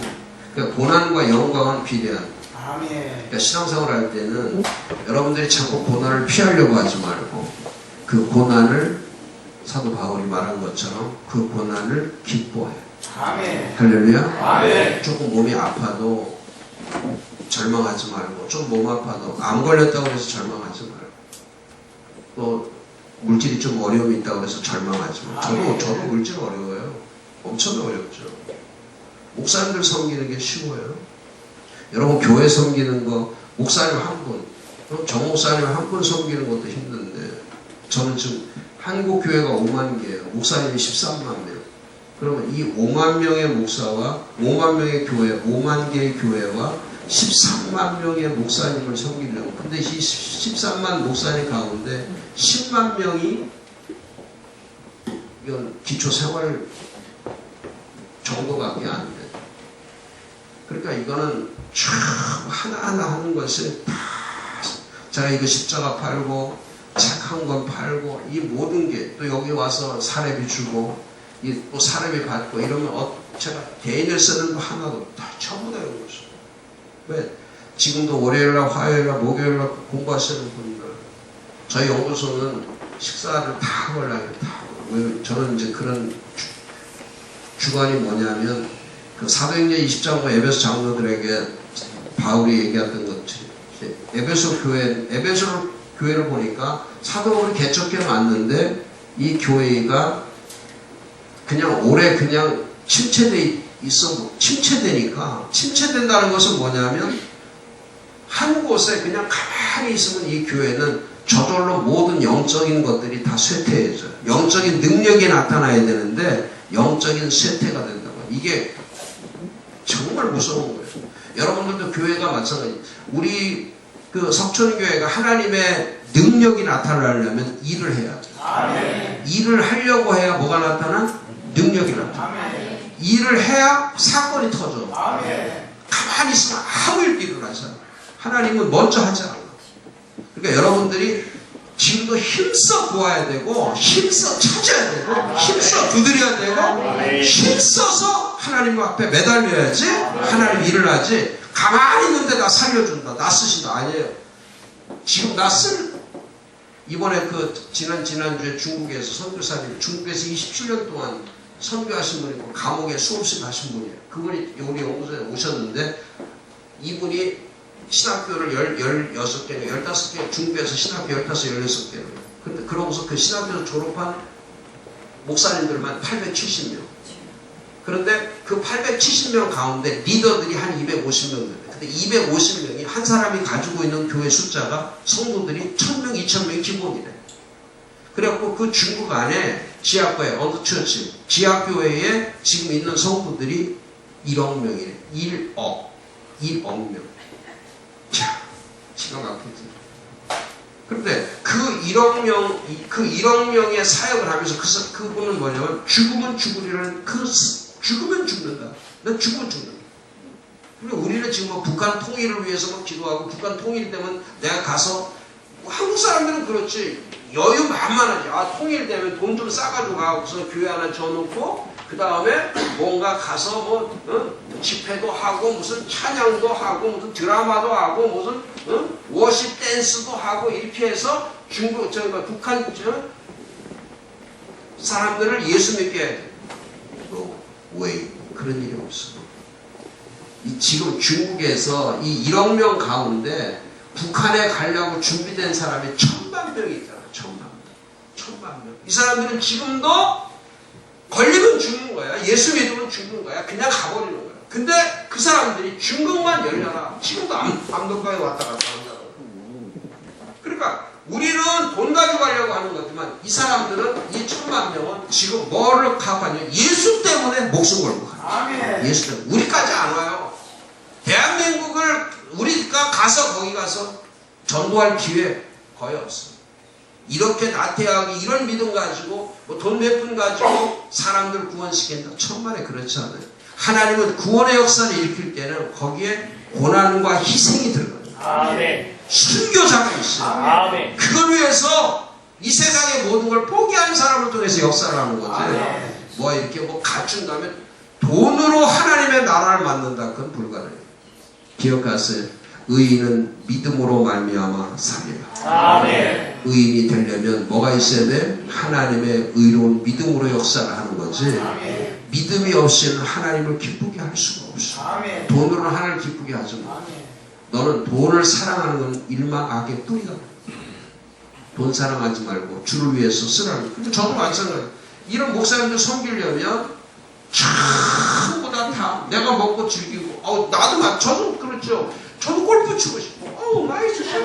그러니까 고난과 영광은 비례한.
아멘.
그러니까 신앙생활 할 때는 여러분들이 자꾸 고난을 피하려고 하지 말고 그 고난을 사도 바울이 말한 것처럼 그 고난을 기뻐해.
아멘.
할렐루야.
아멘.
조금 몸이 아파도 절망하지 말고, 좀 몸 아파도 암 걸렸다고 해서 절망하지 말고, 또 물질이 좀 어려움이 있다고 해서 절망하지 말고. 저도 물질 어려워요. 엄청 어렵죠. 목사님들 섬기는 게 쉬워요. 여러분 교회 섬기는 거 목사님 한 분, 그럼 정 목사님 한 분 섬기는 것도 힘든데, 저는 지금 한국 교회가 5만 개예요. 목사님이 13만 명. 그러면 이 5만 명의 목사와 5만 명의 교회, 5만 개의 교회와 13만 명의 목사님을 섬기려고. 근데 이 13만 목사님 가운데 10만 명이 이건 기초생활 정도밖에 안 돼. 그러니까 이거는 쭉 하나하나 하는 것을 다, 제가 이거 십자가 팔고 책 한 권 팔고 이 모든 게 또 여기 와서 사례비 주고 또 사례비 받고 이러면 제가 개인을 쓰는 거 하나도 다 전부 다 이런 거죠. 왜? 지금도 월요일날 화요일날 목요일날 공부하시는 분들, 저희 연구소는 식사를 다 하려고 다. 저는 이제 그런 주관이 뭐냐면, 그 사도행전 20장과 에베소 장로들에게 바울이 얘기했던 것처럼 에베소 교회를 보니까 사도를 개척해 놨는데 이 교회가 그냥 오래 그냥 침체되니까, 침체된다는 것은 뭐냐면 한 곳에 그냥 가만히 있으면 이 교회는 저절로 모든 영적인 것들이 다 쇠퇴해져요. 영적인 능력이 나타나야 되는데 영적인 쇠퇴가 된다고. 이게 정말 무서운 거예요. 여러분들도 교회가 마찬가지. 우리 그 석천교회가 하나님의 능력이 나타나려면 일을 해야 돼요.
아멘.
일을 하려고 해야 뭐가 나타나? 능력이 나타나.
아멘.
일을 해야 사건이 터져.
아멘.
가만히 있으면 아무 일도 일어나지 않아. 하나님은 먼저 하지 않아. 그러니까 여러분들이 지금도 힘써 구해야 되고, 힘써 찾아야 되고, 힘써 두드려야 되고, 힘써서 하나님 앞에 매달려야지 하나님 일을 하지. 가만히 있는데 나 살려준다, 나 쓰신다. 아니에요. 지금 이번에 지난주에 중국에서 선교사님, 중국에서 27년 동안 선교하신 분이 있고 감옥에 수없이 가신 분이에요. 그분이 우리 연구소에 오셨는데, 이분이 신학교를 16개, 15개, 중국에서 신학교 15, 16개를. 근데 그러고서 그 신학교에서 졸업한 목사님들만 870명. 그런데 그 870명 가운데 리더들이 한 250명 됩니다. 근데 250명이 한 사람이 가지고 있는 교회 숫자가 성도들이 1000명, 2000명이 기본이래. 그래갖고 그 중국 안에 지하교회, 언더처치, 지하교회에 지금 있는 성도들이 1억 명이래. 1억 명. 자, 기가 막히지. 그런데 그 1억 명의 사역을 하면서 그분은 뭐냐면 죽으면 죽으리라는 죽으면 죽는다. 난 죽으면 죽는다. 그리고 우리는 지금 뭐 북한 통일을 위해서 기도하고 북한 통일이 되면 내가 가서 한국 사람들은 그렇지. 여유 만만하지. 통일되면 돈 좀 싸가지고 가고서 교회 하나 져놓고 그 다음에 뭔가 가서 집회도 하고 무슨 찬양도 하고 무슨 드라마도 하고 무슨 워십 댄스도 하고 이렇게 해서 북한 사람들을 예수 믿게 해야 돼. 왜 그런 일이 없어? 지금 중국에서 이 1억 명 가운데 북한에 가려고 준비된 사람이 1000만 명이 있잖아. 1000만 명. 이 사람들은 지금도 걸리면 죽는 거야. 예수 믿으면 죽는 거야. 그냥 가버리는 거야. 근데 그 사람들이 중국만 열려라. 지금도 암동강에 왔다 갔다 한다고. 그러니까 우리는 돈 가져가려고 하는 거지만 이 사람들은 이 1000만 명은 지금 뭐를 갖고 왔냐. 예수 때문에 목숨 걸고 가.
아멘.
예수 때문에. 우리까지 안 와요. 대한민국을 우리가 거기 가서 전도할 기회 거의 없어. 이렇게 나태하게 이런 믿음 가지고 돈 몇 푼 가지고 사람들 구원시킨다. 천만에 그렇지 않아요. 하나님은 구원의 역사를 일으킬 때는 거기에 고난과 희생이 들어가요.
아멘.
순교자가 있어요.
아멘.
그걸 위해서 이 세상의 모든 걸 포기한 사람을 통해서 역사를 하는 거지.
아멘.
뭐 이렇게 갖춘 다음에 돈으로 하나님의 나라를 만든다. 그건 불가능해요. 기억하세요. 의인은 믿음으로 말미암아 살리라.
아멘.
의인이 되려면 뭐가 있어야 돼? 하나님의 의로운 믿음으로 역사를 하는 거지.
아멘.
믿음이 없이는 하나님을 기쁘게 할 수가 없어.
아멘.
돈으로는 하나님을 기쁘게 하지 마.
아멘.
너는 돈을 사랑하는 건 일망악의 뿌리다. 돈 사랑하지 말고 주를 위해서 쓰라는. 근데 저도 마찬가지예요. 이런 목사님들 섬기려면 전부 다 내가 먹고 즐기고, 저도 그렇죠. 저도 골프 치고 싶어. 나이스 샷.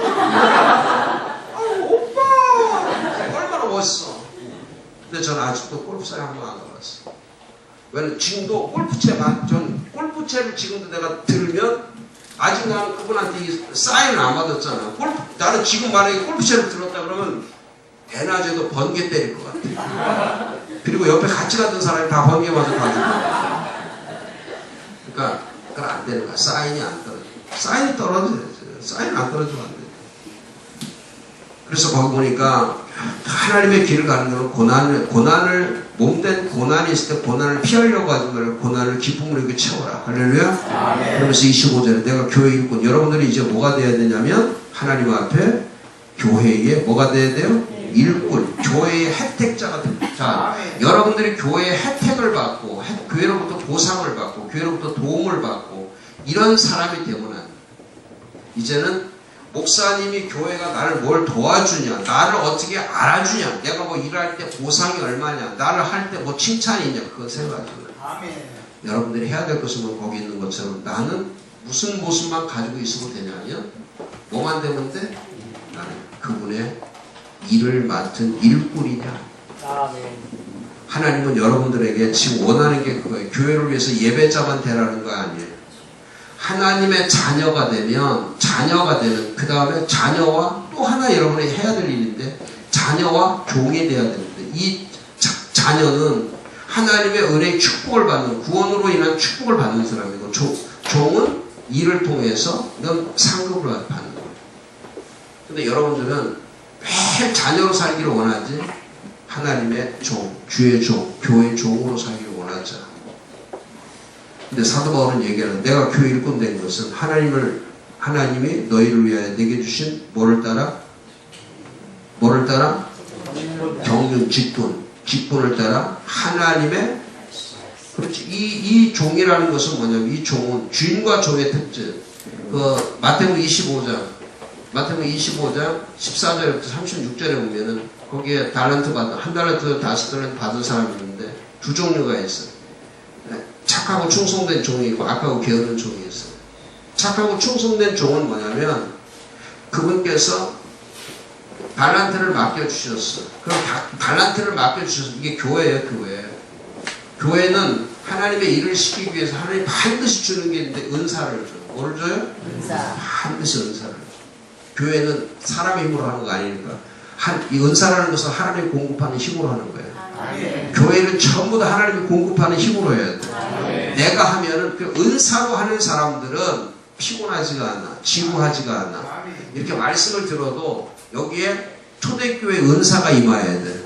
오빠 얼마나 멋있어. 근데 저는 아직도 골프장에 한 번 안 가봤어. 왜냐면 지금도 전 골프채를 지금도 내가 들으면 아직 나는 그분한테 사인을 안 받았잖아. 나는 지금 만약에 골프채를 들었다 그러면 대낮에도 번개 때릴 것 같아. 그리고 옆에 같이 갔던 사람이 다 번개 맞아 가지고. 그러니까 그건 안 되는 거야. 사인이 안 떨어져. 사인이 떨어져야지. 사인이 안 떨어지면 안 돼. 그래서 거기 보니까 하나님의 길을 가는 거는 고난을 몸된 고난이 있을 때 고난을 피하려고 하지 말고 고난을 기쁨으로 이렇게 채워라. 할렐루야. 그러면서 25절에 내가 교회 일꾼, 여러분들이 이제 뭐가 돼야 되냐면 하나님 앞에 교회에 뭐가 돼야 돼요? 일꾼, 교회의 혜택자가 됩니다. 자, 여러분들이 교회의 혜택을 받고 교회로부터 보상을 받고 교회로부터 도움을 받고 이런 사람이 되면 이제는 목사님이 교회가 나를 뭘 도와주냐, 나를 어떻게 알아주냐, 내가 뭐 일할 때 보상이 얼마냐, 나를 할 때 뭐 칭찬이 있냐, 그건 생각하지 마요. 여러분들이 해야 될 것은 뭐 거기 있는 것처럼 나는 무슨 모습만 가지고 있어도 되냐면 뭐만 되면 돼? 나는 그분의 일을 맡은 일꾼이냐. 하나님은 여러분들에게 지금 원하는 게 그거예요. 교회를 위해서 예배자만 되라는 거 아니에요. 하나님의 자녀가 되면 그 다음에 자녀와 또 하나 여러분이 해야 될 일인데 자녀와 종이 돼야 되는데 이 자녀는 하나님의 은혜의 축복을 받는 구원으로 인한 축복을 받는 사람이고 종은 일을 통해서 넌 상급을 받는 거예요. 근데 여러분들은 매일 자녀로 살기를 원하지 하나님의 종, 주의 종, 교회의 종으로 살기를 원하지 않아. 근데 사도 바울은 얘기하는 내가 교회 일꾼 된 것은 하나님이 너희를 위하여 내게 주신 뭐를 따라? 경륜, 직분을 따라 하나님의 그렇지. 이 종이라는 것은 뭐냐면 이 종은 주인과 종의 특징. 마태복음 25장 14절부터 36절에 보면은 거기에 한 달란트 5달란트 받은 사람이 있는데 두 종류가 있어요. 착하고 충성된 종이 있고 악하고 게으른 종이 있어요. 착하고 충성된 종은 뭐냐면 그분께서 달란트를 맡겨주셨어. 그럼 달란트를 맡겨주셔서 이게 교회예요. 교회는 하나님의 일을 시키기 위해서 하나님이 반드시 주는 게 있는데 은사를 줘요. 뭘 줘요? 은사. 반드시 은사를 줘요. 교회는 사람의 힘으로 하는 거 아니니까 이 은사라는 것은 하나님이 공급하는 힘으로 하는 거예요. 교회는 전부 다 하나님이 공급하는 힘으로 해야 돼. 내가 하면은 그 은사로 하는 사람들은 피곤하지가 않아, 지루하지가 않아. 이렇게 말씀을 들어도 여기에 초대교회 은사가 임해야 돼.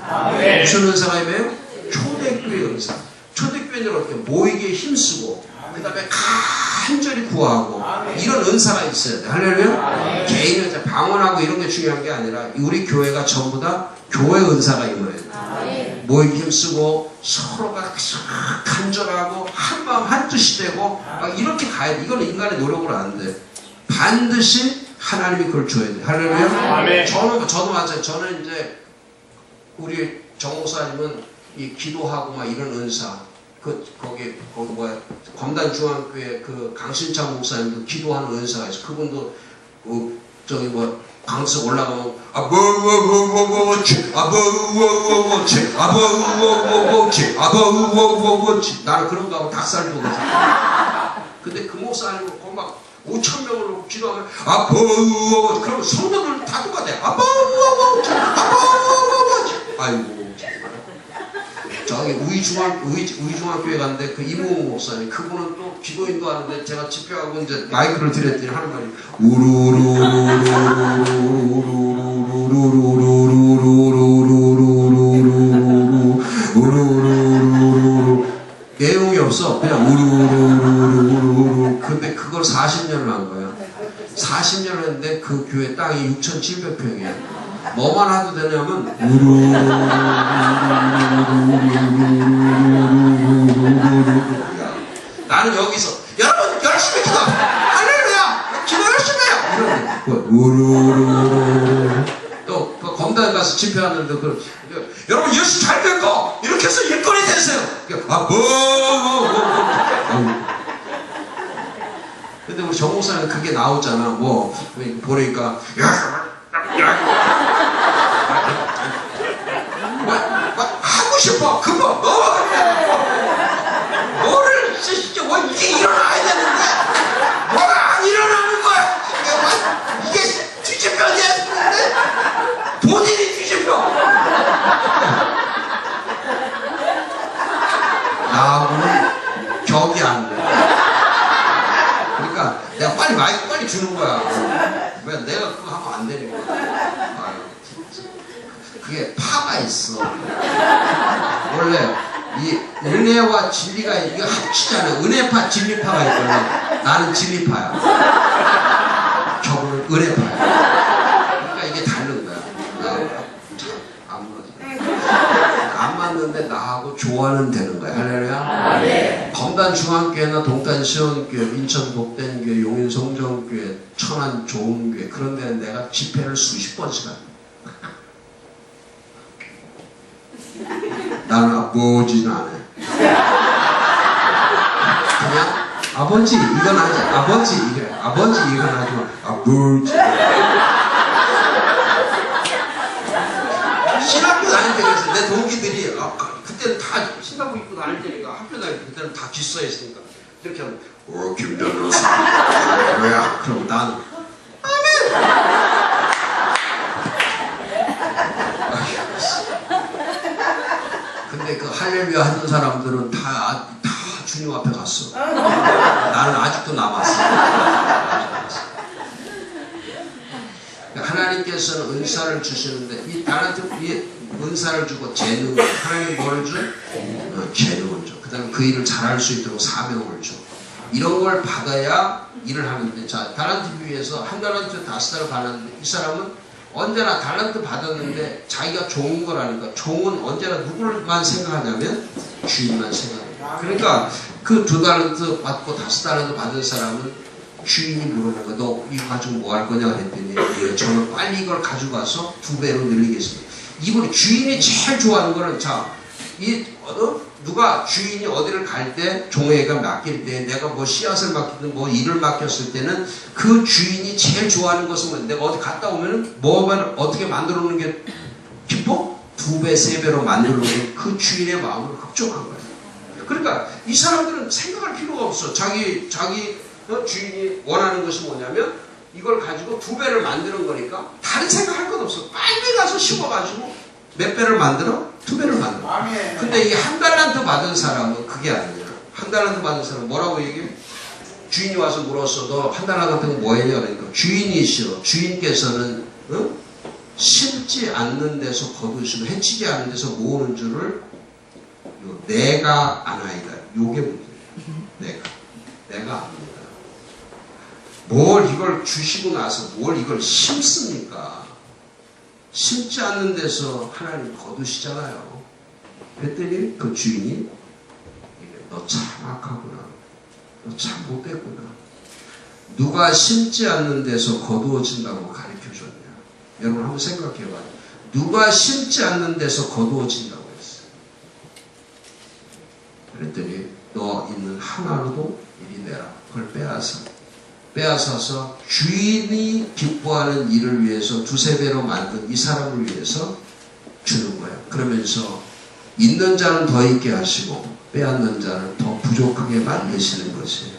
무슨 은사가 임해요? 초대교회 은사. 초대교회는 어떻게 모이기에 힘쓰고 그 다음에 간절히 구하고 이런 은사가 있어야 돼. 할렐루야. 개인은 방언하고 이런 게 중요한 게 아니라 우리 교회가 전부 다 교회 은사가 임해야 돼. 모이기 힘쓰고 서로가 간절하고 한마음 한뜻이 되고 이렇게 가야 돼. 이건 인간의 노력으로 안 돼. 반드시 하나님이 그걸 줘야 돼. 할렐루야. 저도 맞아요. 저는 이제 우리 정 목사님은 이 기도하고 막 이런 은사 거기 검단 중앙교회 강신창 목사님도 기도하는 은사가 있어. 그분도 방석 올라가면 나는 그런 거 하고 닭살 돋아서. 근데 그 목사님은 막 5,000명을 놓고 기도하면 그러면 성도들 다 똑같아. 아이고. 저기 우이중학교에 갔는데 그 이모호 목사님 그분은 또 기도인도 하는데 제가 집회하고 이제 마이크를 드렸더니 하는 말이 내용이 없어. 그냥 한 거야. 40년을 했는데 그 교회 땅이 6,700평이야. 뭐만 하도 되냐면 나는 여기서 여러분 열심히 기도 할렐루야 기도 열심히 해요 이러는데 또 검단 가서 집회하는데 여러분 예수 잘 믿고 이렇게 해서 일꾼이 되세요. 근데 우리 정 목사는 그게 나오잖아. 뭐 보니까 하고 싶어 그거 뭐를 진짜 이게 일어나야 되는데 뭐가 안 일어나는 거야. 이게 뒤집혀야 되는데 본인이 뒤집혀. 나하고는 격이 안 돼. 그러니까 내가 빨리 마이크 빨리 주는 거야. 왜 내가 그거 하면 안 되니까. 아유, 그게 파가 있어. 원래 이 은혜와 진리가 이거 합치잖아. 은혜파 진리파가 있거든. 나는 진리파야. 저분은 은혜파야. 그러니까 이게 다른 거야. 안 맞는데 나하고 조화는 되는 거야. 할렐루야.
네.
검단 중앙교회나 동단 시원교회, 인천 복된교회, 용인 성정교회, 천안 좋은교회 그런 데는 내가 집회를 수십 번씩 한다. 나는 아버지는 안 해. 그냥 아버지 이건 하지. 아버지 이래. 아버지 이건 하지 마. 아버지. 신학교 다닐 때 그랬어. 내 동기들이 그때는 다 신학교 입고 다닐 때니까 학교 다닐 때 그때는 다 귓서에 있으니까 이렇게 하면 김변호사 뭐야? 그럼 나는 아멘. 근데 그 할렐루야 하던 사람들은 다 주님 앞에 갔어. 나는 아직도 남았어. 하나님께서는 은사를 주시는데 이 달란트 이 은사를 주고 재능을 하나님 뭐를 줘? 재능을 줘. 그 다음에 그 일을 잘할 수 있도록 사명을 줘. 이런 걸 받아야 일을 하는데 자 달란트 비유에서 한 달란트 5달을 받았는데 이 사람은 언제나 달란트 받았는데 자기가 종인 거라니까. 종은 언제나 누구만 생각하냐면 주인만 생각해요. 그러니까 그 2달란트 받고 5달란트 받은 사람은 주인이 물어본 거야. 너 이거 가지고 뭐 할 거냐 그랬더니 예, 저는 빨리 이걸 가져가서 2배로 늘리겠습니다. 이분이 주인이 제일 좋아하는 거는 누가 주인이 어디를 갈 때 종에게 맡길 때 내가 뭐 씨앗을 맡기든 뭐 일을 맡겼을 때는 그 주인이 제일 좋아하는 것은 내가 어디 갔다 오면은 뭐만 어떻게 만들어 놓는 게 기뻐? 2배, 3배로 만들어 놓는 그 주인의 마음을 흡족한 거예요. 그러니까 이 사람들은 생각할 필요가 없어. 자기 주인이 원하는 것이 뭐냐면 이걸 가지고 2배를 만드는 거니까 다른 생각할 것 없어. 빨리 가서 심어가지고 몇 배를 만들어? 2배를 만들어.
아멘.
근데 이 한 달란트 받은 사람은 그게 아니야. 한 달란트 받은 사람은 뭐라고 얘기해? 주인이 와서 물었어. 너 한 달란트 같은 거 뭐 했냐? 그러니까 주인이시여. 주인께서는 심지 않는 데서 거두시고 해치지 않는 데서 모으는 줄을 내가 아나이다. 요게 문제예요. 내가 압니다. 뭘 이걸 주시고 나서 뭘 이걸 심습니까? 심지 않는 데서 하나님 거두시잖아요. 그랬더니 그 주인이 너 참 악하구나. 너 참 못됐구나. 누가 심지 않는 데서 거두어진다고 가르쳐줬냐. 여러분 한번 생각해봐요. 누가 심지 않는 데서 거두어진다고 했어요. 그랬더니 너 있는 하나로도 이리 내라. 그걸 빼앗아서 주인이 기뻐하는 일을 위해서 2-3배로 만든 이 사람을 위해서 주는 거예요. 그러면서 있는 자는 더 있게 하시고 빼앗는 자는 더 부족하게 만드시는 것이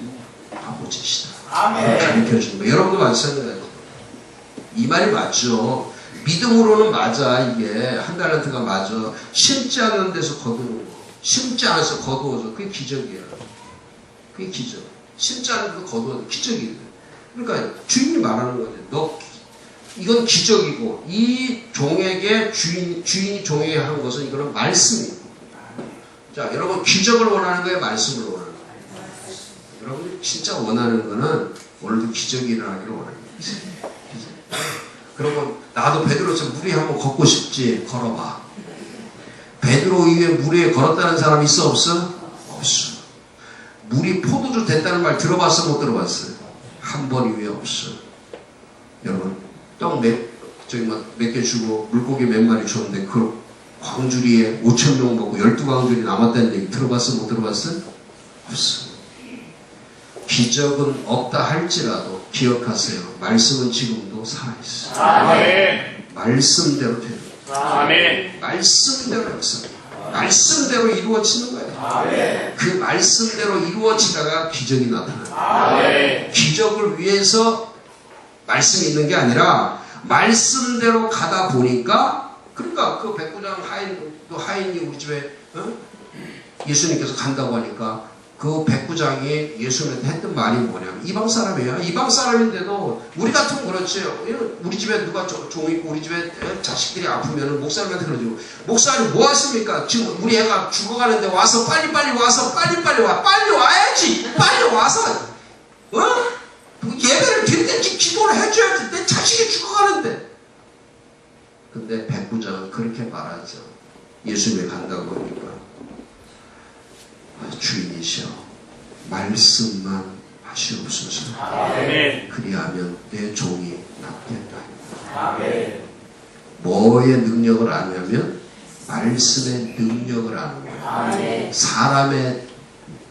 아버지시다.
아멘.
가르쳐주는 거예요. 여러분도 마찬가지예요. 이 말이 맞죠. 믿음으로는 맞아. 이게 한 달란트가 맞아. 심지 않는 데서 거두는 거. 심지 않아서 거두어서 그게 기적이야. 그게 기적. 심지 않은 데서 거두어서 기적이야. 그러니까 주인이 말하는 거죠. 너 이건 기적이고 이 종에게 주인이 종에게 하는 것은 이거는 말씀이에요. 자, 여러분 기적을 원하는 거예요? 말씀을 원하는 거예요? 여러분이 진짜 원하는 거는 오늘도 기적이 일어나기를 원합니다. 그러면 나도 베드로처럼 물 위에 한번 걷고 싶지. 걸어봐. 베드로 위에 물 위에 걸었다는 사람 있어 없어? 없어. 물이 포도주 됐다는 말 들어봤어 못 들어봤어요? 한 번 이후에 없어. 여러분 떡 몇 개 주고 물고기 몇 마리 줬는데 그 광주리에 5,000명 먹고 12광주리 남았다는 얘기 들어봤어 못 들어봤어? 없어. 기적은 없다 할지라도 기억하세요. 말씀은 지금도 살아있어요.
아멘.
말씀대로 되는 거예요.
아멘.
말씀대로 역사. 말씀대로 이루어지는 거예요.
아멘.
그 말씀대로 이루어지다가 기적이 나타나요.
아멘.
기적을 위해서 말씀이 있는 게 아니라 말씀대로 가다 보니까 그러니까 그 백부장 하인이 우리 집에 예수님께서 간다고 하니까 그 백부장이 예수님한테 했던 말이 뭐냐면 이방 사람이야. 이방 사람인데도 우리 같으면 그렇지. 우리 집에 누가 종 있고 우리 집에 자식들이 아프면 목사님한테 그러죠. 목사님 뭐 하십니까? 지금 우리 애가 죽어가는데 와서 빨리빨리 와서 빨리빨리 와. 빨리 와야지. 빨리 와서 예배를 드리든지 기도를 해줘야지. 내 자식이 죽어가는데. 근데 백부장은 그렇게 말하죠. 예수님이 간다고 하니까 주인이시여 말씀만 하시옵소서.
아멘.
그리하면 내 종이 낫겠다.
아멘.
뭐의 능력을 아냐면 말씀의 능력을 아는 거예요.
아멘.
사람의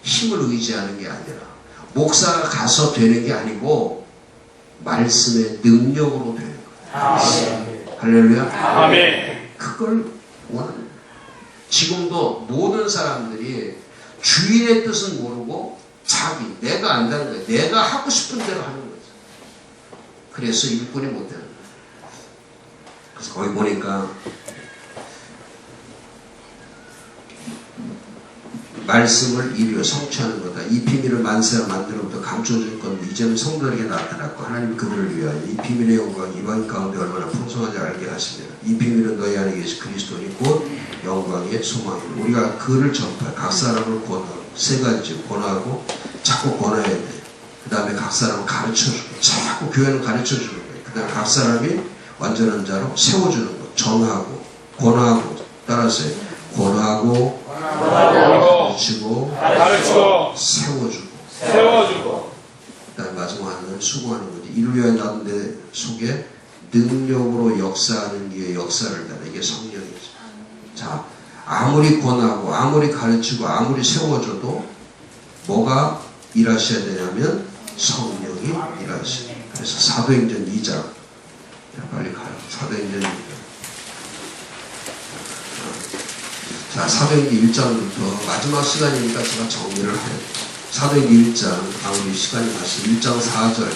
힘을 의지하는 게 아니라 목사가 가서 되는 게 아니고 말씀의 능력으로 되는 거예요.
아멘.
할렐루야.
아멘.
그걸 원하는 거예요. 지금도 모든 사람들이 주인의 뜻은 모르고 내가 안다는 거예요. 내가 하고 싶은 대로 하는 거죠. 그래서 일꾼이 못 되는 거예요. 그래서 거기 보니까 말씀을 이루어 성취하는 거다. 이 비밀을 만세와 만들어부터 감춰줄 건데 이제는 성도에게 나타났고 하나님 그들을 위하여 이 비밀의 영광 이방 가운데 얼마나 풍성한지 알게 하시며 이 비밀은 너희 안에 계신 그리스도니 곧 영광의 소망이니 우리가 그를 전파해 각 사람을 권하고 세 가지 권하고 자꾸 권해야 돼. 그 다음에 각 사람을 가르쳐주고 자꾸 교회는 가르쳐주는 거예요. 그 다음에 각 사람이 완전한 자로 세워주는 거. 정하고 권하고 따라서 권하고 가르치고 세워주고 그 다음에 마지막 하나는 수고하는 거지. 이를 위하여 나도 내 속에 능력으로 역사하는 이의 역사를 따라 이게 성령이죠. 자, 아무리 권하고 아무리 가르치고 아무리 세워줘도 뭐가 일하셔야 되냐면 성령이 일하셔야 돼요. 그래서 사도행전 2장 자, 빨리 가요. 사도행전 2장 자, 사도행전 1장부터 마지막 시간이니까 제가 정리를 해요. 사도행전 1장 아무리 시간이 갔어. 1장 4절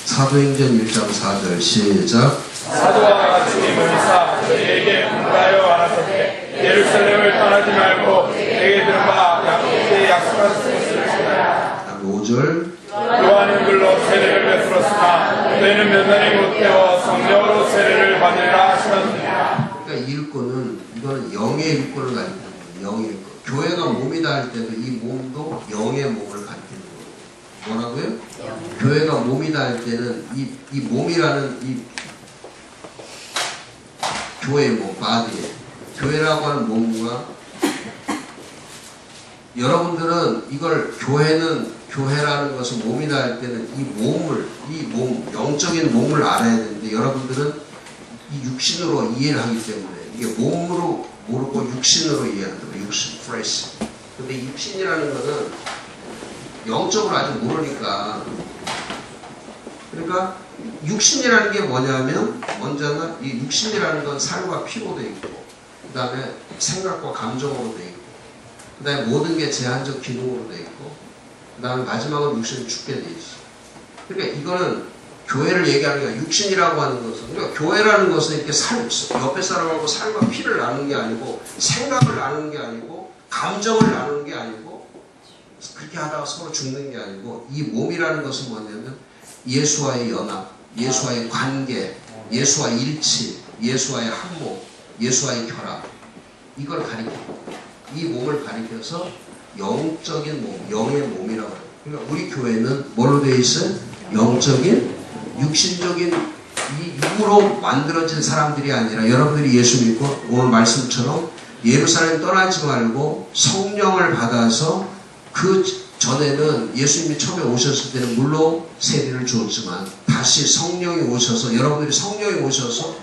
사도행전 1장 4절 시작
사도와 주님을 사 저희에게 분가하여 알아서되 예루살렘을 떠나지 말고 내게 들은 바 약속에 약속하신 것을 전하라.
5절
요한은 글로 세례를 베풀었으나 너희는 몇 날이 못 되어 성령으로 세례를 받으리라 하셨느니라.
그러니까 일꾼은 이거는 영의 일꾼을 가리키는 거예요. 영의 일꾼. 교회가 몸이다 할 때도 이 몸도 영의 몸을 가리키는 거예요. 뭐라고요? 교회가 몸이다 할 때는 이 몸이라는 이 교회의 몸, 바디에 교회라고 하는 몸과 여러분들은 이걸 교회라는 것을 몸이다 할 때는 이 영적인 몸을 알아야 되는데 여러분들은 이 육신으로 이해를 하기 때문에 이게 몸으로 모르고 육신으로 이해한다고 육신, 프레시. 근데 육신이라는 거는 영적으로 아직 모르니까 그러니까 육신이라는 게 뭐냐면 먼저는 이 육신이라는 건 살과 피로 돼 있고 그 다음에 생각과 감정으로 돼 있고 그 다음에 모든 게 제한적 기능으로 돼 있고 그 다음에 마지막은 육신이 죽게 돼 있어. 그러니까 이거는 교회를 얘기하는 게 아니라 육신이라고 하는 것은 그러니까 교회라는 것은 이렇게 옆에 사람하고 살과 피를 나누는 게 아니고 생각을 나누는 게 아니고 감정을 나누는 게 아니고 그렇게 하다가 서로 죽는 게 아니고 이 몸이라는 것은 뭐냐면 예수와의 연합, 예수와의 관계, 예수와의 일치, 예수와의 한몸, 예수와의 결합 이걸 가리키고 이 몸을 가리켜서 영적인 몸, 영의 몸이라고 해요. 그러니까 우리 교회는 뭘로 되어 있어요? 영적인, 육신적인 이 육으로 만들어진 사람들이 아니라 여러분들이 예수 믿고 오늘 말씀처럼 예루살렘 떠나지 말고 성령을 받아서 그 전에는 예수님이 처음에 오셨을 때는 물로 세례를 주었지만 다시 성령이 오셔서 여러분들이 성령이 오셔서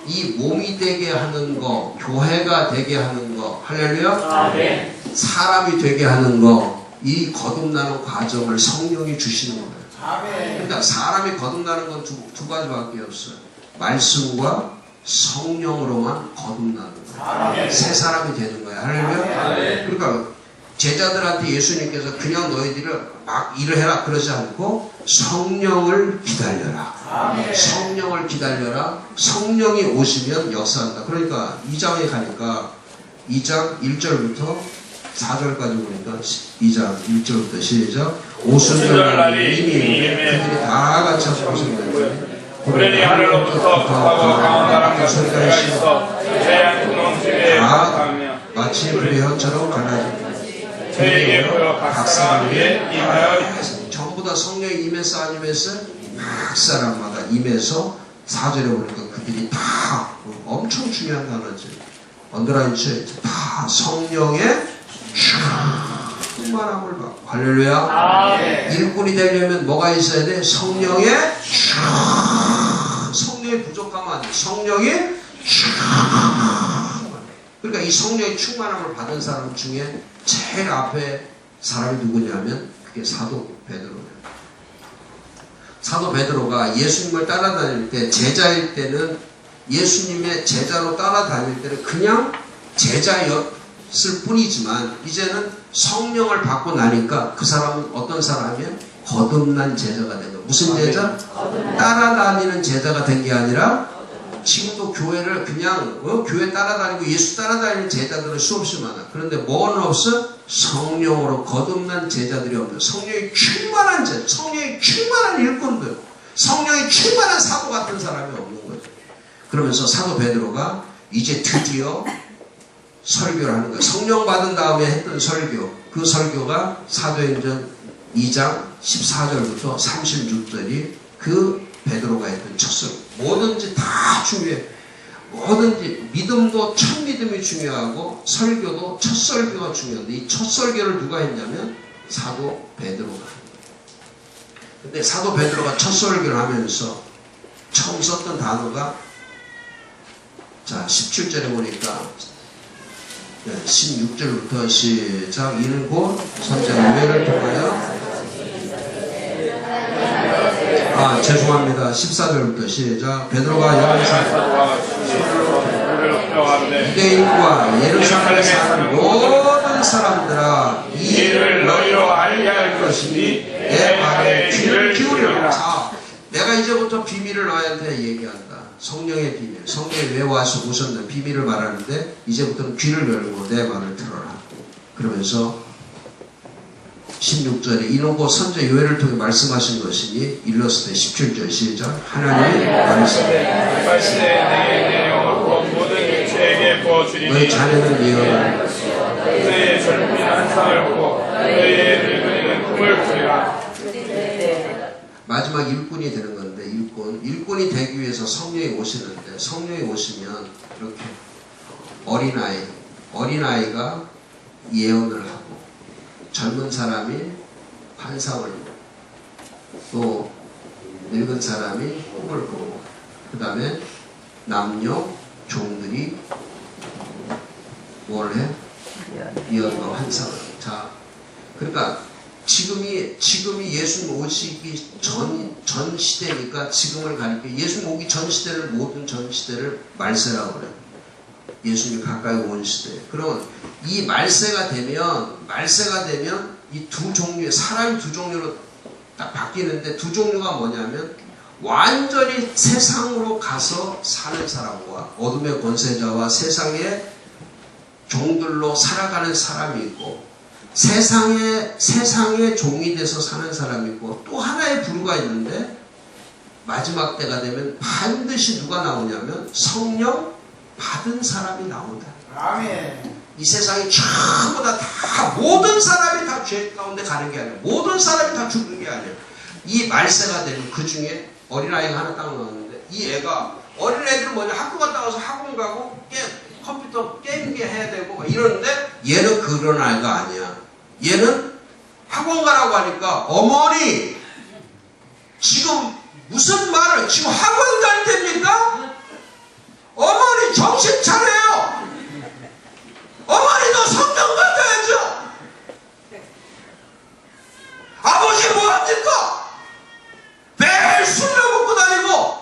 이 몸이 되게 하는 거, 교회가 되게 하는 거, 할렐루야? 사람이 되게 하는 거, 이 거듭나는 과정을 성령이 주시는 거예요. 그러니까 사람이 거듭나는 건 두 가지밖에 없어요. 말씀과 성령으로만 거듭나는 거예요. 새 사람이 되는 거예요. 할렐루야? 그러니까 제자들한테 예수님께서 그냥 너희들을 막 일을 해라 그러지 않고 성령을 기다려라. 성령을 기다려라. 성령이 오시면 역사한다. 그러니까 2장에 가니까 2장 1절부터 4절까지 보니까 2장 1절부터 시작. 오순절날이 이미 그들이 다 같이 오순절
그러니 하늘로부터 북하고 강한 바람과 소리가 있어 재앙 구멍집에 가득하며
마치 불의 혀처럼 갈라집니다.
저에게 보여 각 사람 위에 임하여
전부 다 성령이 임해서 안 임했어요? 각 사람마다 임해서 4절에 보니까 그들이 다 엄청 중요한 단어지. 언더라인 쳐야지. 다 성령의 충만함을 받고. 할렐루야. 일꾼이 되려면 뭐가 있어야 돼? 성령의 성령이 부족하면 안 돼. 성령의 그러니까 이 성령의 충만함을 받은 사람 중에 제일 앞에 사람이 누구냐면 그게 사도 베드로예요. 사도 베드로가 예수님을 따라다닐 때 제자일 때는 예수님의 제자로 따라다닐 때는 그냥 제자였을 뿐이지만 이제는 성령을 받고 나니까 그 사람은 어떤 사람이에요? 거듭난 제자가 된 거예요. 무슨 제자? 따라다니는 제자가 된 게 아니라 지금도 교회를 그냥 교회 따라다니고 예수 따라다니는 제자들은 수없이 많아. 그런데 뭐는 없어? 성령으로 거듭난 제자들이 없는 성령이 충만한 제자, 성령이 충만한 일꾼들, 성령이 충만한 사도 같은 사람이 없는 거죠. 그러면서 사도 베드로가 이제 드디어 설교를 하는 거예요. 성령 받은 다음에 했던 설교, 그 설교가 사도행전 2장 14절부터 36절이 그 베드로가 했던 첫 설교. 뭐든지 다 중요해. 뭐든지 믿음도 첫 믿음이 중요하고 설교도 첫 설교가 중요한데 이 첫 설교를 누가 했냐면 사도 베드로가. 근데 사도 베드로가 첫 설교를 하면서 처음 썼던 단어가 자 17절에 보니까 16절부터 시작. 이는 곧 선자 유배를 통하여 죄송합니다. 14절부터 시작. 베드로가 유대인과 예루살렘에 사는 모든 사람들아 이 일을 너희로 알게 할 것이니 내 말에 귀를 기울여라. 자, 내가 이제부터 비밀을 너희한테 얘기한다. 성령의 비밀. 성령이 왜 와서 오셨는 비밀을 말하는데 이제부터는 귀를 열고 내 말을 들어라. 그러면서 16절에 이는 곧 선자 요엘을 통해 말씀하신 것이니 일렀을 때 17절 시작. 하나님의 말씀에 너희 자녀는 예언을
그의 젊은 한 상을 보고 그의 늙은이는 꿈을 꾸리라.
마지막 일꾼이 되는 건데 일꾼이 되기 위해서 성령이 오시는데 성령이 오시면 이렇게 어린아이가 예언을 하고 젊은 사람이 환상을 보고 또 늙은 사람이 꿈을 보고 그 다음에 남녀 종들이 뭘 해? 예언과 환상을. 자, 그러니까 지금이 예수님 오시기 전 시대니까 지금을 가리켜 예수님 오기 전 시대를 모든 전 시대를 말세라고 그래요. 예수님이 가까이 온 시대. 그럼 이 말세가 되면 이 두 종류의 사람이 두 종류로 딱 바뀌는데 두 종류가 뭐냐면 완전히 세상으로 가서 사는 사람과 어둠의 권세자와 세상의 종들로 살아가는 사람이 있고 세상의 종이 돼서 사는 사람이 있고 또 하나의 부류가 있는데 마지막 때가 되면 반드시 누가 나오냐면 성령 받은 사람이 나온다.
아멘.
이 세상이 전부 다 모든 사람이 다 죄 가운데 가는 게 아니에요. 모든 사람이 다 죽는 게 아니에요. 이 말세가 되면 그 중에 어린아이가 하나 딱 나왔는데 이 애가 어린애들은 뭐냐 학교 갔다 와서 학원 가고 컴퓨터 게임기 해야 되고 막 이러는데 얘는 그런 아이가 아니야. 얘는 학원 가라고 하니까 어머니 지금 무슨 말을 지금 학원 갈 때입니까? 어머니 정신 차려요. 어머니도 성경 가져야죠. 아버지 뭐합니까? 매일 술 먹고 다니고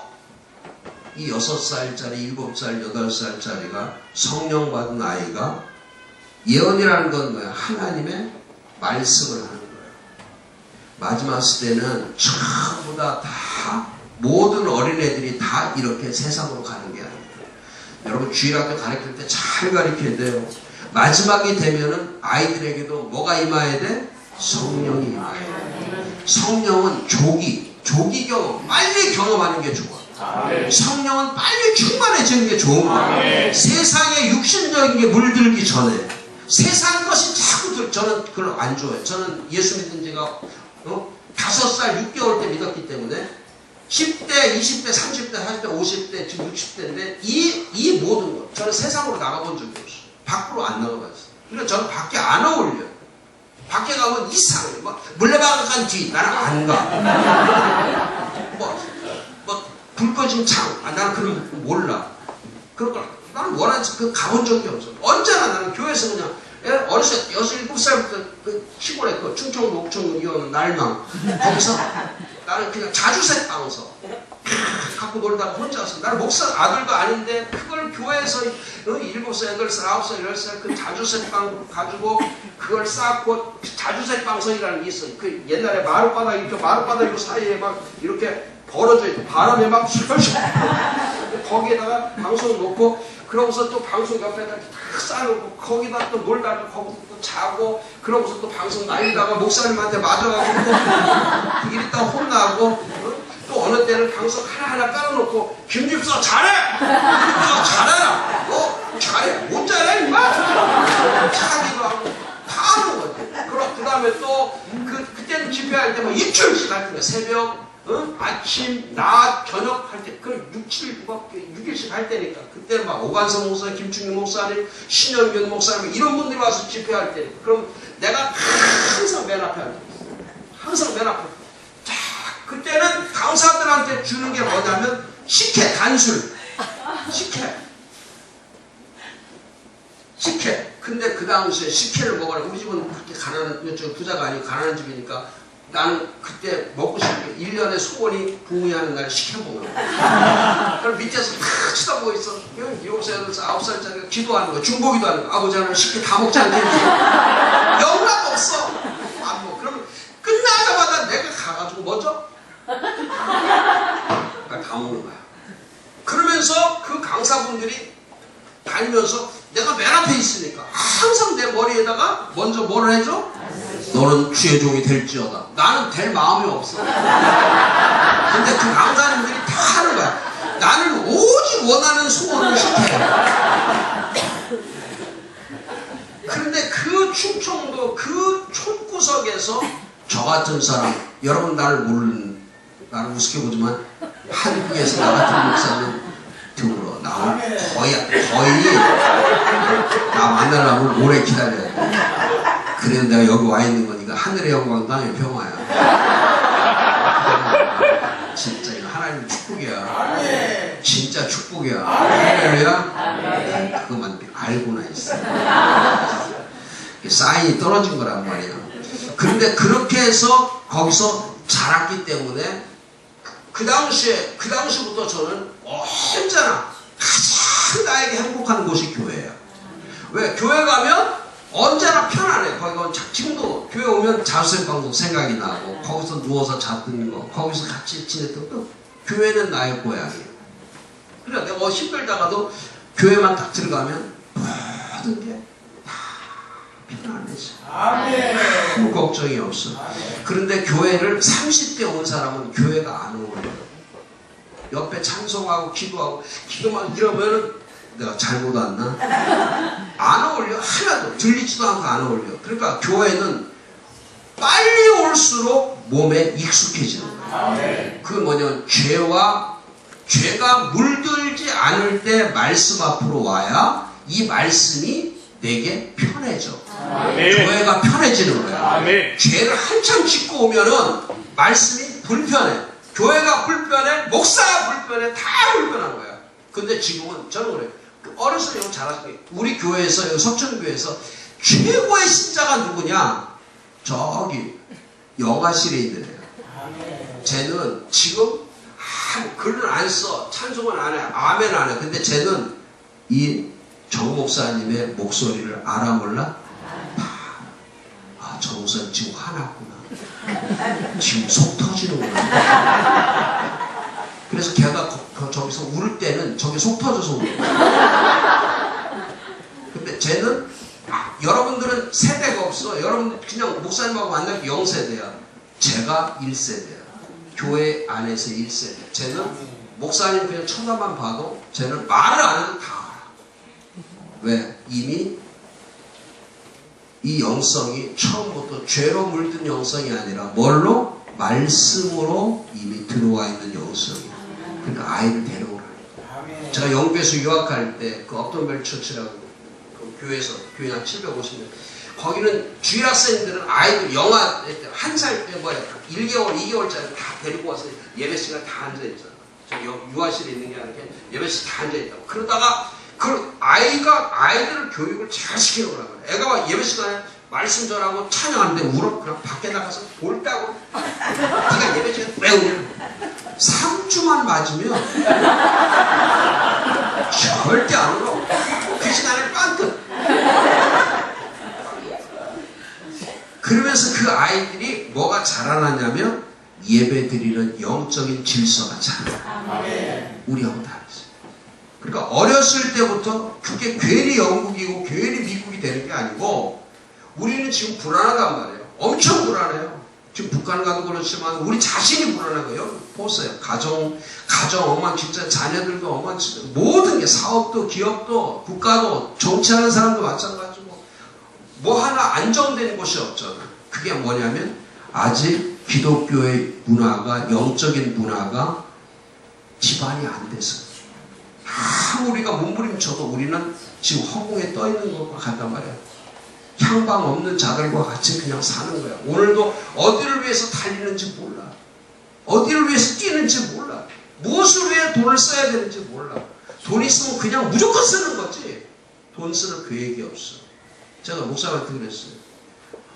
이 6살짜리, 7살, 8살짜리가 성령 받은 아이가 예언이라는 건 뭐야? 하나님의 말씀을 하는 거예요. 마지막 시대는 전부 다 모든 어린애들이 다 이렇게 세상으로 가는 게 아니에요. 여러분 주일학교 가르칠 때 잘 가르쳐야 돼요. 마지막이 되면은 아이들에게도 뭐가 임해야 돼? 성령이 임해야 돼. 성령은 조기 경험, 빨리 경험하는 게 좋아. 성령은 빨리 충만해지는 게 좋은 거야. 세상에 육신적인 게 물들기 전에 세상 것이 자꾸 저는 그걸 안 좋아해요. 저는 예수 믿은 지가 5살 6개월 때 믿었기 때문에 10대, 20대, 30대, 40대, 50대, 지금 60대인데 이 모든 것 저는 세상으로 나가본 적이 없어요. 밖으로 안 나가봤어요. 그러니까 저는 밖에 안 어울려요. 밖에 가면 이상해. 물레방앗간 뒤 나는 안 가. 불 꺼진 창 나는 그런 거 몰라. 그러니까 나는 원하지 가본 적이 없어. 언제나 나는 교회에서 그냥 어렸을 때 6, 7살부터 그 시골에 그 충청도, 옥천군 이어는 날망 거기서 나는 그냥 자주색 방서 갖고 놀다가 혼자서 나는 목사 아들도 아닌데 그걸 교회에서 7살, 8살, 9살, 10살 그 자주색 방 가지고 그걸 쌓고 자주색 방석이라는 게 있어요. 그 옛날에 마룻바닥 이렇게 마룻바닥 사이에 막 이렇게 벌어져 있고 바람에 막 슉슉 거기에다가 방송 놓고 그러고서 또 방송 옆에다 딱 쌓아놓고 거기다 또 놀다가 거기서 또 자고 그러고서 또 방송 날리다가 목사님한테 맞아가지고 또 이랬다 혼나고 또 어느 때는 방송 하나하나 깔아놓고 김집사 잘해! 김집사 잘해라! 잘해! 못 잘해 임마! 차기도 하고 다 하는 거지. 그 다음에 또 그때는 집회할 때 뭐 일주일씩 할 때면 새벽 아침, 낮, 저녁 할 때, 그 6일씩 할 때니까. 그때 막 오관성 목사, 김충기 목사님, 신영균 목사님, 이런 분들이 와서 집회할 때니까. 그럼 내가 항상 맨 앞에 앉아 있어. 항상 맨 앞에. 자, 그때는 강사들한테 주는 게 뭐냐면, 식혜, 단술. 식혜. 근데 그 당시에 식혜를 먹으라. 우리 집은 그렇게 부자가 아니고 가난한 집이니까. 나는 그때 먹고 싶은 게 1년에 소원이 부흥회하는 날 시켜먹는 거야. 그럼 밑에서 다 쳐다보고 있어. 7살, 9살짜리가 기도하는 거야. 중보기도 하는 거야. 아버지 하나님 식혜 다 먹지 않겠니? 영락 없어. 안 먹어. 그러면 끝나자마자 내가 가가지고 먼저 다 먹는 거야. 그러면서 그 강사분들이 다니면서 내가 맨 앞에 있으니까 항상 내 머리에다가 먼저 뭐를 해줘? 너는 주의 종이 될지어다. 나는 될 마음이 없어. 근데 그 강사님들이 다 하는 거야. 나는 오직 원하는 소원을 시켜요. 그런데 그 충청도 그 촌구석에서 저 같은 사람, 여러분 나를 모르는, 나를 우습게 보지만 한국에서 나 같은 목사님 드물어. 나 거의 나 만나려면 오래 기다려야 돼. 그래도 내가 여기 와 있는 거니까 하늘의 영광 땅의 평화야. 진짜 이거 하나님의 축복이야. 진짜 축복이야. 할렐루야. 그것만 알고나 있어. 사인이 떨어진 거란 말이야. 그런데 그렇게 해서 거기서 자랐기 때문에 그 당시부터 저는 언제나 가장 나에게 행복한 곳이 교회야. 왜? 교회 가면 언제나 편안해. 거기 지금도 교회 오면 자수색 방송 생각이 나고 거기서 누워서 잤던 거 거기서 같이 지냈던 거 교회는 나의 고향이에요. 그래 내가 힘들다가도 교회만 딱 들어가면 모든 게 다 편안해져. 아무 걱정이 없어. 그런데 교회를 30대 온 사람은 교회가 안 어울려요. 옆에 찬송하고 기도하고 기도만 이러면은 내가 잘못 왔나? 안 어울려. 하나도 들리지도 않고 안 어울려. 그러니까 교회는 빨리 올수록 몸에 익숙해지는 거예요. 그건 뭐냐면 죄가 물들지 않을 때 말씀 앞으로 와야 이 말씀이 내게 편해져. 교회가 편해지는 거야. 죄를 한참 짓고 오면은 말씀이 불편해. 교회가 불편해, 목사가 불편해, 다 불편한 거야. 근데 지금은 저는 그래요. 어렸을 때 잘하시고 우리 교회에서 여기 석천교회에서 최고의 신자가 누구냐? 저기 영아실에 있는 애야. 쟤는 지금 글을 안 써, 찬송은 안 해, 아멘 안 해. 근데 쟤는 이 정 목사님의 목소리를 알아 몰라? 아, 정 목사님 지금 화났구나. 지금 속 터지는구나. 그래서 걔가 저기서 울 때는 저기 속 터져서 울어. 근데 쟤는 여러분들은 세대가 없어. 여러분들 그냥 목사님하고 만나면 0세대야. 제가 1세대야. 교회 안에서 1세대. 쟤는 목사님 그냥 쳐다만 봐도 쟤는 말을 안 해도 다 알아. 왜? 이미 이 영성이 처음부터 죄로 물든 영성이 아니라 뭘로? 말씀으로 이미 들어와 있는 영성이야. 그러니까 아이를 데려오라. 제가 영국에서 유학할 때 그 업턴벨 처치라고 그 교회에서 교회 한 750명 거기는 주일 학생들은 아이들 영아 한 살 때 뭐야 1개월 2개월짜리 다 데리고 와서 예배 시간 다 앉아있잖아. 저 유아실에 있는 게 아니라 예배 시간 다 앉아있다고. 그러다가 그 아이들을 교육을 잘 시키는 거라고. 애가 막 예배 시간에 말씀 전하고 찬양하는데 울어. 그냥 밖에 나가서 옳다고. 네가 예배 시간에 왜 우냐. 3주만 맞으면 절대 안 울어. 그 시간에 빵끝. 그러면서 그 아이들이 뭐가 자라나냐면 예배 드리는 영적인 질서가 자라. 우리하고 다르지. 그러니까 어렸을 때부터 그게 괜히 영국이고 괜히 미국이 되는 게 아니고 우리는 지금 불안하단 말이에요. 엄청 불안해요. 지금 북한 가도 그렇지만 우리 자신이 불안한 거예요. 보세요. 가정 엉망진창, 자녀들도 엉망진창, 모든 게 사업도 기업도 국가도 정치하는 사람도 마찬가지고 뭐 하나 안정된 곳이 없잖아. 그게 뭐냐면 아직 기독교의 문화가 영적인 문화가 기반이 안 돼서 우리가 몸부림쳐도 우리는 지금 허공에 떠 있는 것과 같단 말이야. 향방 없는 자들과 같이 그냥 사는 거야. 오늘도 어디를 위해서 달리는지 몰라. 어디를 위해서 뛰는지 몰라. 무엇을 위해 돈을 써야 되는지 몰라. 돈 있으면 그냥 무조건 쓰는 거지. 돈 쓰는 계획이 없어. 제가 목사한테 그랬어요.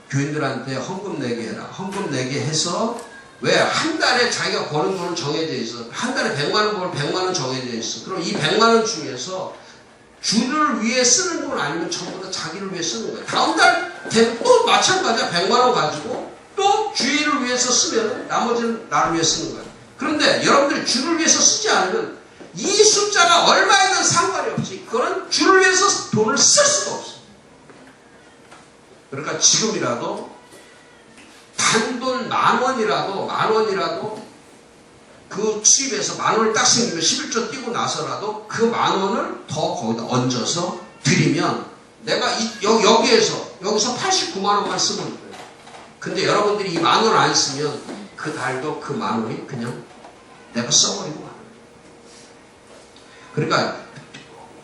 교인들한테 헌금 내게 해라. 헌금 내게 해서 왜? 한 달에 자기가 버는 돈은 정해져 있어. 한 달에 100만 원 벌면 100만 원 정해져 있어. 그럼 이 100만 원 중에서 주를 위해 쓰는 돈 아니면 전부 다 자기를 위해 쓰는 거야. 다음 달 되면 또 마찬가지야. 100만 원 가지고 또 주의를 위해서 쓰면 나머지는 나를 위해 쓰는 거야. 그런데 여러분들이 주를 위해서 쓰지 않으면 이 숫자가 얼마에는 상관이 없지. 그거는 주를 위해서 돈을 쓸 수가 없어. 그러니까 지금이라도 단돈 10,000원이라도 그 수입에서 10,000원을 딱 생기면 11조 띄고 나서라도 그 10,000원을 더 거기다 얹어서 드리면 내가 여기서 89만 원만 쓰면 돼요. 근데 여러분들이 이 10,000원 안 쓰면 그 달도 그 10,000원이 그냥 내가 써버리고 가는 거예요. 그러니까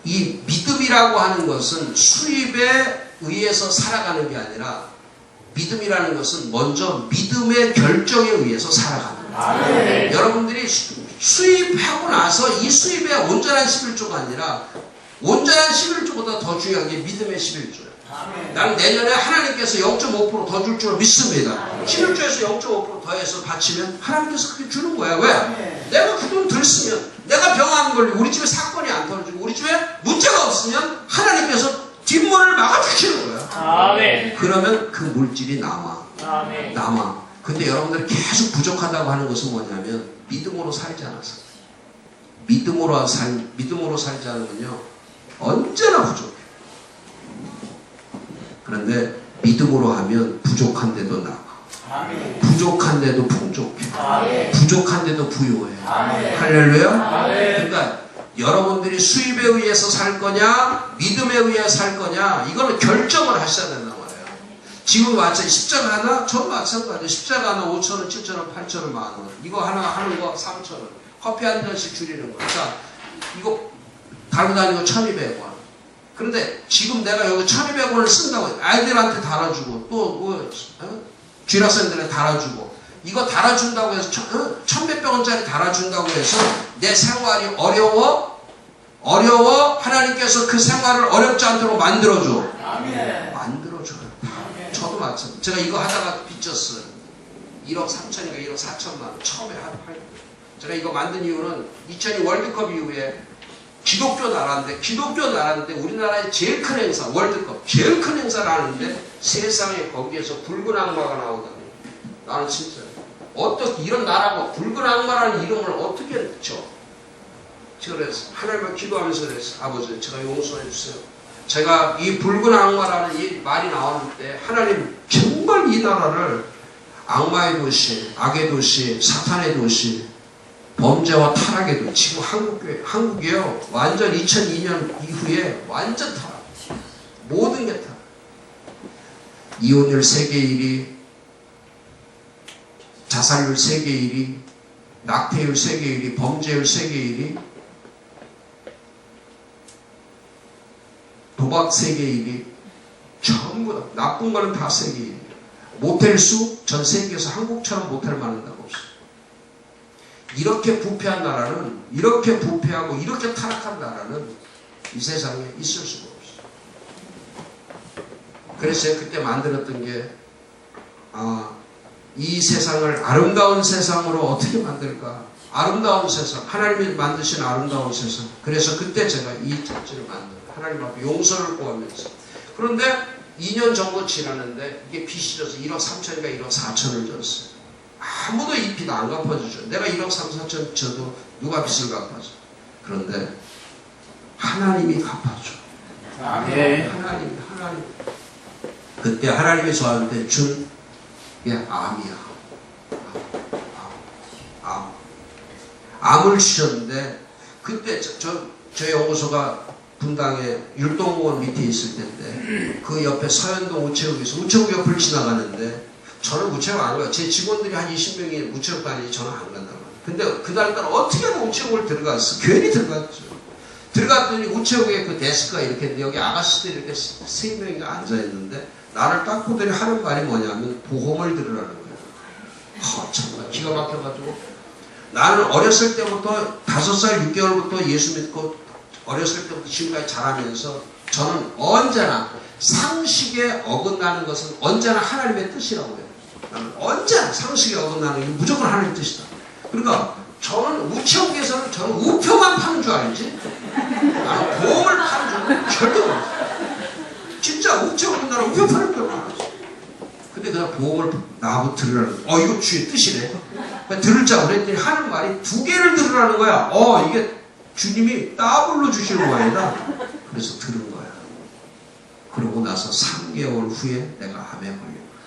이 믿음이라고 하는 것은 수입에 의해서 살아가는 게 아니라 믿음이라는 것은 먼저 믿음의 결정에 의해서 살아가는 거예요. 여러분들이 수입하고 나서 이 수입에 온전한 11조가 아니라 온전한 11조보다 더 중요한 게 믿음의 11조예요. 나는 내년에 하나님께서 0.5% 더 줄 줄 믿습니다. 11조에서 0.5% 더해서 바치면 하나님께서 그렇게 주는 거야. 왜? 내가 그 돈 덜 쓰면 내가 병 안 걸리고 우리 집에 사건이 안 터지고 우리 집에 문제가 없으면 하나님께서 뒷문을 막아주시는 거야.
아멘.
그러면 그 물질이 남아.
아멘.
남아. 근데 여러분들이 계속 부족하다고 하는 것은 뭐냐면 믿음으로 살지 않아서. 믿음으로 살지 않으면요 언제나 부족해. 그런데 믿음으로 하면 부족한데도 남아.
아멘.
부족한데도 풍족해.
아멘.
부족한데도 부유해.
아멘.
할렐루야.
아멘.
그러니까 여러분들이 수입에 의해서 살 거냐 믿음에 의해 살 거냐 이거는 결정을 하셔야 된단 말이에요. 지금 마찬가지 십자가 하나 저도 마찬가지 십자가 하나 5,000원, 7,000원, 8,000원, 만원 이거 하나 하는 거 3,000원 커피 한 잔씩 줄이는 거. 자 이거 달고 다니는 거 1,200원. 그런데 지금 내가 여기 1,200원을 쓴다고 아이들한테 달아주고 또 쥐라선들한테 달아주고 이거 달아준다고 해서 1,100백 원짜리 달아준다고 해서 내 생활이 어려워 하나님께서 그 생활을 어렵지 않도록 만들어줘.
아멘.
만들어줘요. 아멘. 저도 마찬가지. 제가 이거 하다가 빚졌어요. 1억 3천인가 1억 4천만 원 처음에 제가 이거 만든 이유는 2002 월드컵 이후에 기독교 나라인데 우리나라의 제일 큰 행사 월드컵 제일 큰 행사를 하는데 세상에 거기에서 붉은 악마가 나오다니 나는 진짜 어떻게 이런 나라고 붉은 악마라는 이름을 어떻게 줘? 그래서 하나님을 기도하면서 그랬어. 아버지 제가 용서해 주세요. 제가 이 붉은 악마라는 이 말이 나왔는데 하나님 정말 이 나라를 악마의 도시, 악의 도시, 사탄의 도시, 범죄와 타락의 도시. 지금 한국이요 완전 2002년 이후에 완전 타락. 모든 게 타락. 이혼율 세계 1위, 자살률 세계 1위, 낙태율 세계 1위, 범죄율 세계 1위, 도박 세계 1위, 전부 다 나쁜 거는 다 세계 1위. 모텔 수 전 세계에서 한국처럼 모텔 많은 데가 없어요. 이렇게 부패한 나라는 이렇게 부패하고 이렇게 타락한 나라는 이 세상에 있을 수가 없어요. 그래서 제가 그때 만들었던 게 이 세상을 아름다운 세상으로 어떻게 만들까? 아름다운 세상, 하나님이 만드신 아름다운 세상. 그래서 그때 제가 이 잡지를 만들어요. 하나님 앞에 용서를 구하면서. 그런데 2년 정도 지났는데 이게 빚이 져서 1억 3천인가 1억 4천을 졌어요. 아무도 이 빚 안 갚아주죠. 내가 1억 3, 4천 져도 누가 빚을 갚아줘. 그런데 하나님이 갚아줘.
아멘.
하나님. 그때 하나님이 저한테 준 게 암이야. 암을 주셨는데 그때 저희 연구소가 분당에 율동공원 밑에 있을 때인데 그 옆에 서현동 우체국에서 우체국 옆을 지나가는데 저는 우체국 안 가요. 제 직원들이 한 20명이 우체국 다니지 저는 안 간다고. 근데 그날따라 어떻게든 우체국을 들어갔어. 괜히 들어갔죠. 들어갔더니 우체국에 그 데스크가 이렇게 있는데 여기 아가씨들이 이렇게 3명이 앉아있는데 나를 딱 보더니 하는 말이 뭐냐면 보험을 들으라는 거예요. 정말 기가 막혀가지고 나는 어렸을 때부터 5살 6개월부터 예수 믿고 어렸을 때부터 지금까지 자라면서 저는 언제나 상식에 어긋나는 것은 언제나 하나님의 뜻이라고 해요. 나는 언제나 상식에 어긋나는 게 무조건 하나님의 뜻이다. 그러니까 저는 우체국에서는 저는 우표만 파는 줄 알지 나는 보험을 파는 줄 절대 모르겠어요. 진짜 우체국 나는 우표 파는 줄 알았어. 근데 그냥 보험을 나하고 들으라는 거야. 이거 주의 뜻이래. 들을자 그랬더니 하는 말이 2개를 들으라는 거야. 이게 주님이 따블로 주시는 거아니다. 그래서 들은 거야. 그러고 나서 3개월 후에 내가 암에 걸린 거야.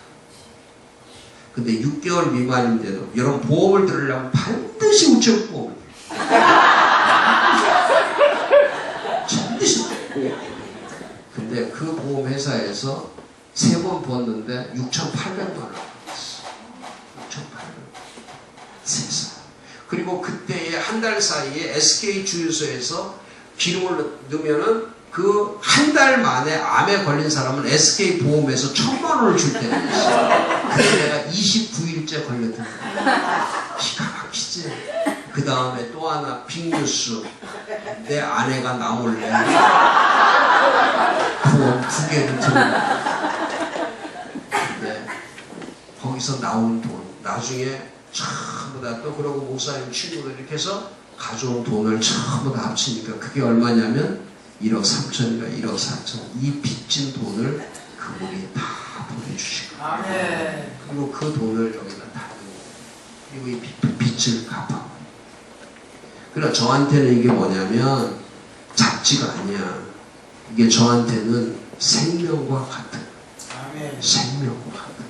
근데 6개월 미만인데도 여러분 보험을 들으려면 반드시 우체국 보험을 반드시. 근데 그 보험회사에서 3번 벌었는데 6,800만 원 받았어. 6,800만 원. 세상. 그리고 그때의 한 달 사이에 SK 주유소에서 기름을 넣으면은 그 한 달 만에 암에 걸린 사람은 SK 보험에서 1,000만 원을 줄 때가 있어. 그때 내가 29일째 걸렸던 거야. 기가 막히지. 그 다음에 또 하나 빅뉴스. 내 아내가 나 몰래 보험 2개를 들은 근데 거기서 나온 돈 나중에 전부 다 또 그러고 목사님 친구들 이렇게 해서 가져온 돈을 전부 다 합치니까 그게 얼마냐면 1억 3천인가 1억 4천 이 빚진 돈을 그분이 다 보내주시고 그리고 그 돈을 여기다 다 그리고 이 빚을 갚아. 그러니까 저한테는 이게 뭐냐면 잡지가 아니야. 이게 저한테는 생명과 같은 생명과 같은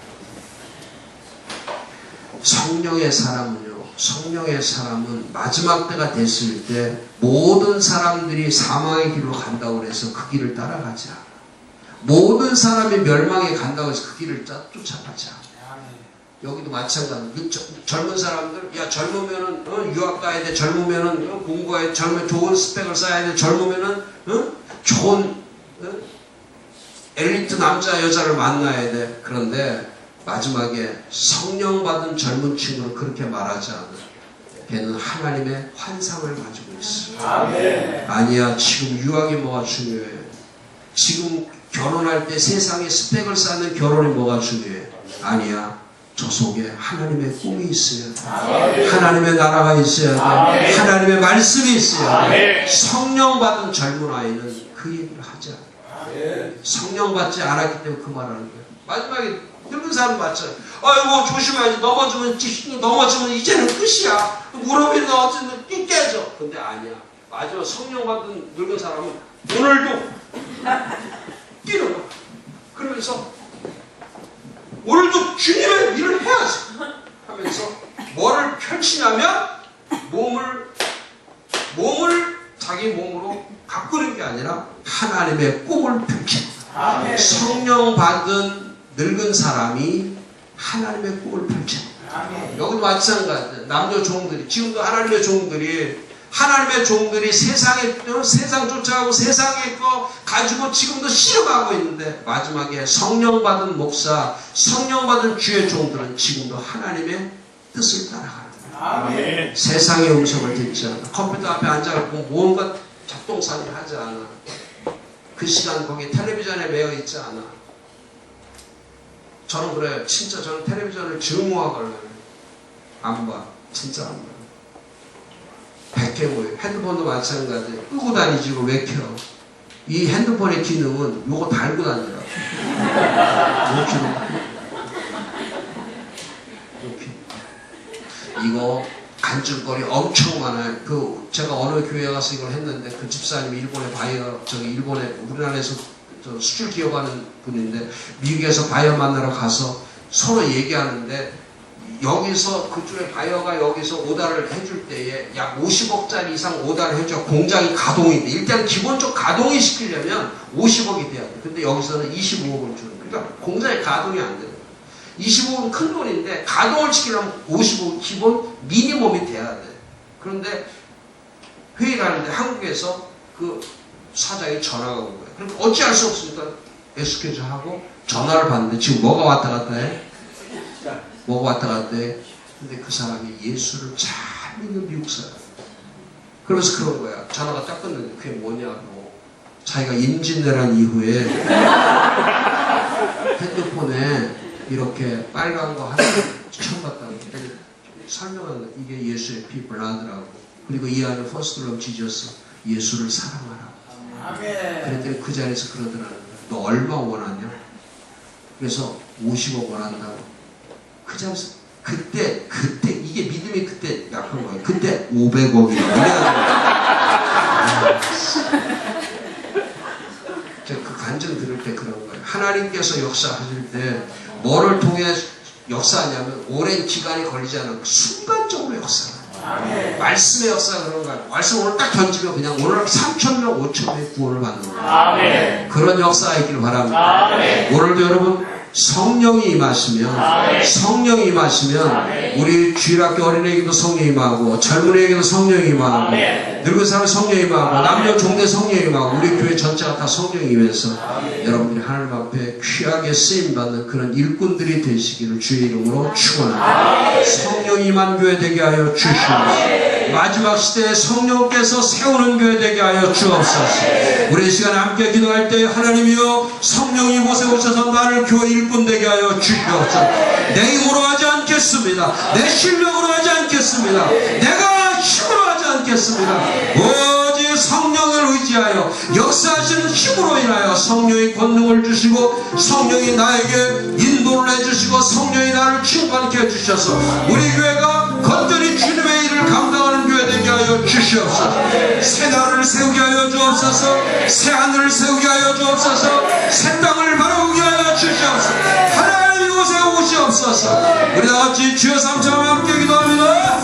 성령의 사람은 마지막 때가 됐을 때 모든 사람들이 사망의 길로 간다고 해서 그 길을 따라가지 않아. 모든 사람이 멸망에 간다고 해서 그 길을 쫓아가지 않아. 여기도 마찬가지로 젊은 사람들, 야 젊으면은 유학 가야 돼, 젊으면은 공부해야 돼, 젊으면 좋은 스펙을 쌓아야 돼, 젊으면은 좋은 엘리트 남자 여자를 만나야 돼. 그런데 마지막에 성령 받은 젊은 친구는 그렇게 말하지 않아. 걔는 하나님의 환상을 가지고 있어. 아니야, 지금 유학이 뭐가 중요해. 지금 결혼할 때 세상에 스펙을 쌓는 결혼이 뭐가 중요해. 아니야, 저 속에 하나님의 꿈이 있어야 돼. 하나님의 나라가 있어야 돼. 하나님의 말씀이 있어야 돼. 성령 받은 젊은 아이는 그 얘기를 하지 않아. 성령 받지 않았기 때문에 그 말하는 거야. 마지막에 늙은 사람 맞잖아. 아이고 조심해야지. 넘어지면 이제는 끝이야. 무릎이나 어쨌든 깨져. 근데 아니야. 마지막 성령 받은 늙은 사람은 오늘도 뛰는 거야. 그러면서 오늘도 주님의 일을 해야지 하면서 뭐를 펼치냐면 몸을 자기 몸으로 가꾸는 게 아니라 하나님의 꿈을 펼치는 거야. 성령 받은 늙은 사람이 하나님의 꿈을 펼치는 거야. 여기도 마찬가지야. 남녀 종들이 지금도 하나님의 종들이 세상 쫓아가고 세상의 거 가지고 지금도 실험하고 있는데 마지막에 성령 받은 목사, 성령 받은 주의 종들은 지금도 하나님의 뜻을 따라가는 거예요. 세상의 음성을 듣지 않아. 컴퓨터 앞에 앉아갖고 뭔가 작동사를 하지 않아. 그 시간 거기 텔레비전에 매여 있지 않아. 저는 그래요. 진짜 저는 텔레비전을 증오하거든요. 안 봐. 진짜 안 봐. 백해 모여. 핸드폰도 마찬가지예요. 끄고 다니지 이거 왜 켜? 이 핸드폰의 기능은 요거 달고 다니라고. 이거 간증거리 엄청 많아요. 제가 어느 교회 가서 이걸 했는데 그 집사님이 일본의 바이어, 일본에 우리나라에서 수출 기업하는 분인데 미국에서 바이어 만나러 가서 서로 얘기하는데 여기서 그쪽에 바이어가 여기서 오다를 해줄 때에 약 50억짜리 이상 오다를 해줘 공장이 가동이 돼. 일단 기본적 가동이 시키려면 50억이 돼야 돼. 근데 여기서는 25억을 주는 거야. 그러니까 공장이 가동이 안 되는 거야. 25억은 큰 돈인데 가동을 시키려면 55억 기본 미니멈이 돼야 돼. 그런데 회의를 하는데 한국에서 그 사장이 전화가 온 거야. 그러니까 어찌할 수 없으니까 에스케즈 하고 전화를 받는데 지금 뭐가 왔다 갔다 해? 뭐가 왔다 갔다 해? 근데 그 사람이 예수를 잘 믿는 미국 사람. 그러면서 그런 거야. 전화가 딱 끊는데 그게 뭐냐고. 자기가 임진왜란 이후에 핸드폰에 이렇게 빨간 거 하나 처음 봤다고 설명하는 이게 예수의 피 블라드라고. 그리고 이 안에 퍼스트럼 지저스 예수를 사랑하라. 그랬더니 그 자리에서 그러더라는 거야. 너 얼마 원하냐? 그래서 50억 원한다고. 그 자리에서 그때 이게 믿음이 그때 약한 거예요. 그때 500억이라고. 제가 그 간증 들을 때 그런 거예요. 하나님께서 역사하실 때 뭐를 통해 역사하냐면 오랜 기간이 걸리지 않은 순간적으로 역사해요. 말씀의 역사가 그런 거예요. 말씀 오늘 딱 던지면 그냥 오늘 3,000명, 5,000명의 구원을 받는 거예요. 그런 역사가 있길 바랍니다. 오늘도 여러분 성령이 임하시면 우리 주일학교 어린애에게도 성령이 임하고 젊은이에게도 성령이 임하고 늙은 사람 성령이 임하고 남녀 종대 성령이 임하고 우리 교회 전체가 다 성령이 임해서 여러분들이 하나님 앞에 귀하게 쓰임받는 그런 일꾼들이 되시기를 주의 이름으로 축원합니다. 성령이 임한 교회 되게 하여 주시옵소서. 마지막 시대에 성령께서 세우는 교회 되게 하여 주옵소서. 우리 시간에 함께 기도할 때 하나님이여 성령이 이곳에 오셔서 나를 교회 일꾼 되게 하여 주시옵소서. 내 힘으로 하지 않겠습니다. 내 실력으로 하지 않겠습니다. 내가 힘으로 하지 않겠습니다. 오직 성령을 의지하여 역사하시는 힘으로 인하여 성령의 권능을 주시고 성령이 나에게 인도를 해주시고 성령이 나를 충만케 해주셔서 우리 교회가 건전히 주님의 일을 감당하는 교회 되게 하여 주시옵소서. 새 나라를 세우게 하여 주옵소서. 새 하늘을 세우게 하여 주옵소서. 새 땅을 바라보게 하여 주시옵소서. 하나님 이곳에 오시옵소서. 우리 다 같이 주여 삼창을 함께 기도합니다.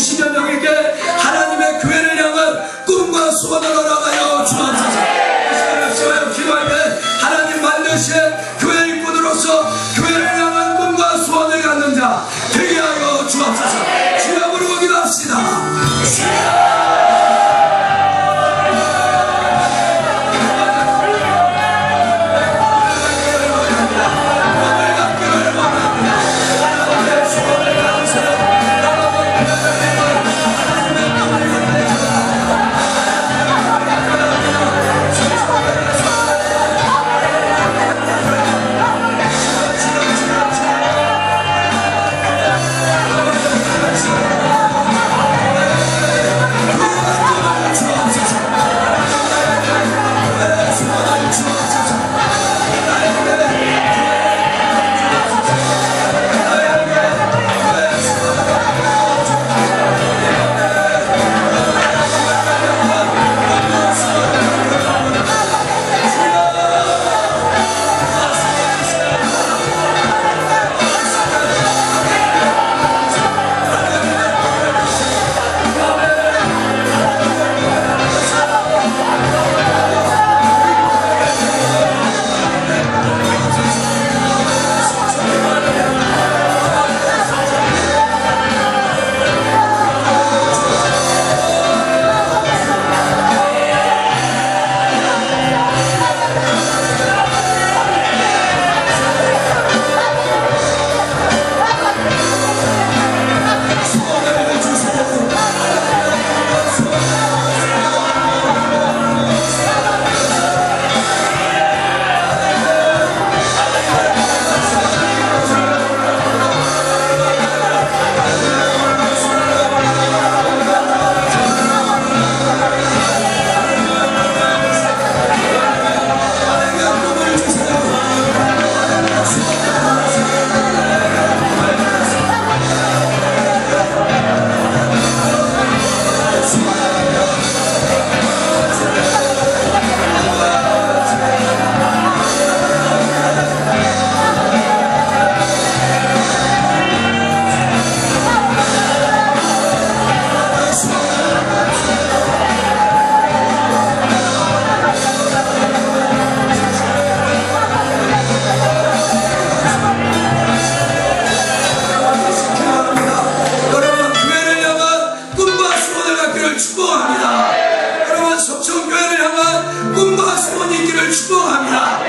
20여 명에게 하나님의 교회를 향한 꿈과 소원을 허락하여 주옵소서. 이 시간을 시간에 기도할 때 하나님 반드시 교회 일꾼으로서 교회를 향한 꿈과 소원을 갖는 자 되게 하여 주옵소서. 주여 부르고 기도합시다. 축복합니다.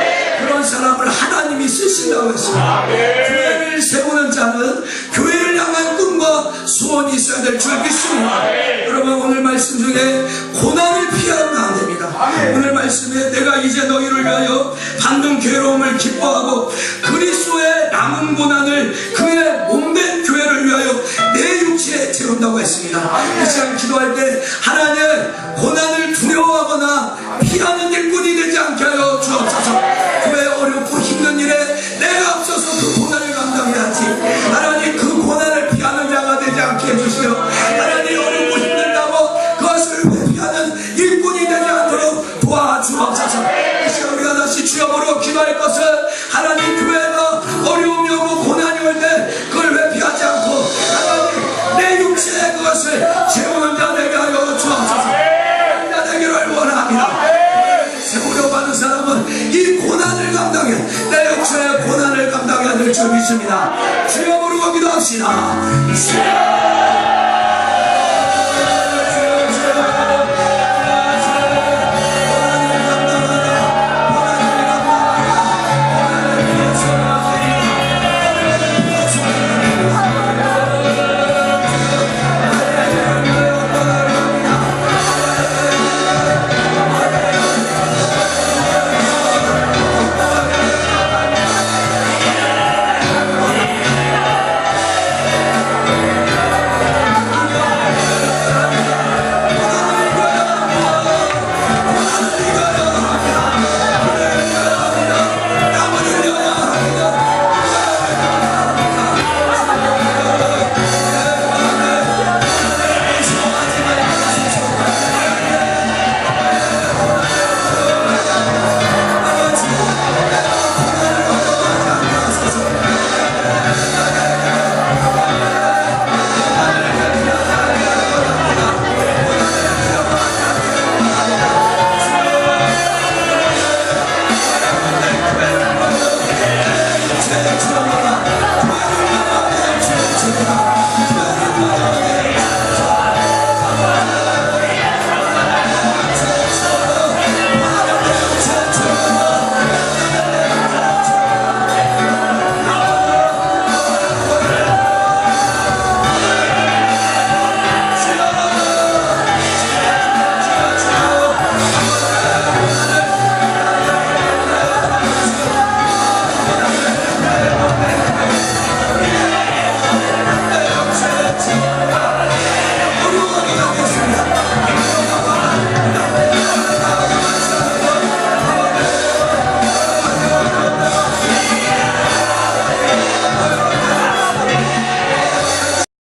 그런 사람을 하나님이 쓰신다고 했습니다. 교회를 세우는 자는 교회를 향한 꿈과 소원이 있어야 될 줄 믿습니다. 여러분, 오늘 말씀 중에 고난을 피하면 안 됩니다. 오늘 말씀에 내가 이제 너희를 위하여 받는 괴로움을 기뻐하고 그리스도의 남은 고난을 그의 몸된 교회를 위하여 내 육체에 채운다고 했습니다. 이 시간 기도할 때 하나님, 고난을 두려워하거나 피하는 일꾼이 되지 않게 하여 주옵소서. 교회 어렵고 힘든 일에 내가 앞서서 그 고난을 감당해야지. 하나님, 그 고난을 피하는 자가 되지 않게 해주시며, 하나님, 어렵고 힘든다고 그것을 회피하는 일꾼이 되지 않도록 도와주옵소서. 이 시간 우리가 다시 주여보러 기도할 것은, 하나님, 교회가 어려움이 오고 고난이 올 때 그걸 회피하지 않고 하나님, 내 육체에 그것을 채우는 자 되게 하여 주옵소서. 되기를 원합니다. 세우려고 하는 사람은 이 고난을 감당해, 내 육체의 고난을 감당해야 될 줄 믿습니다. 주여 부르고 기도합시다.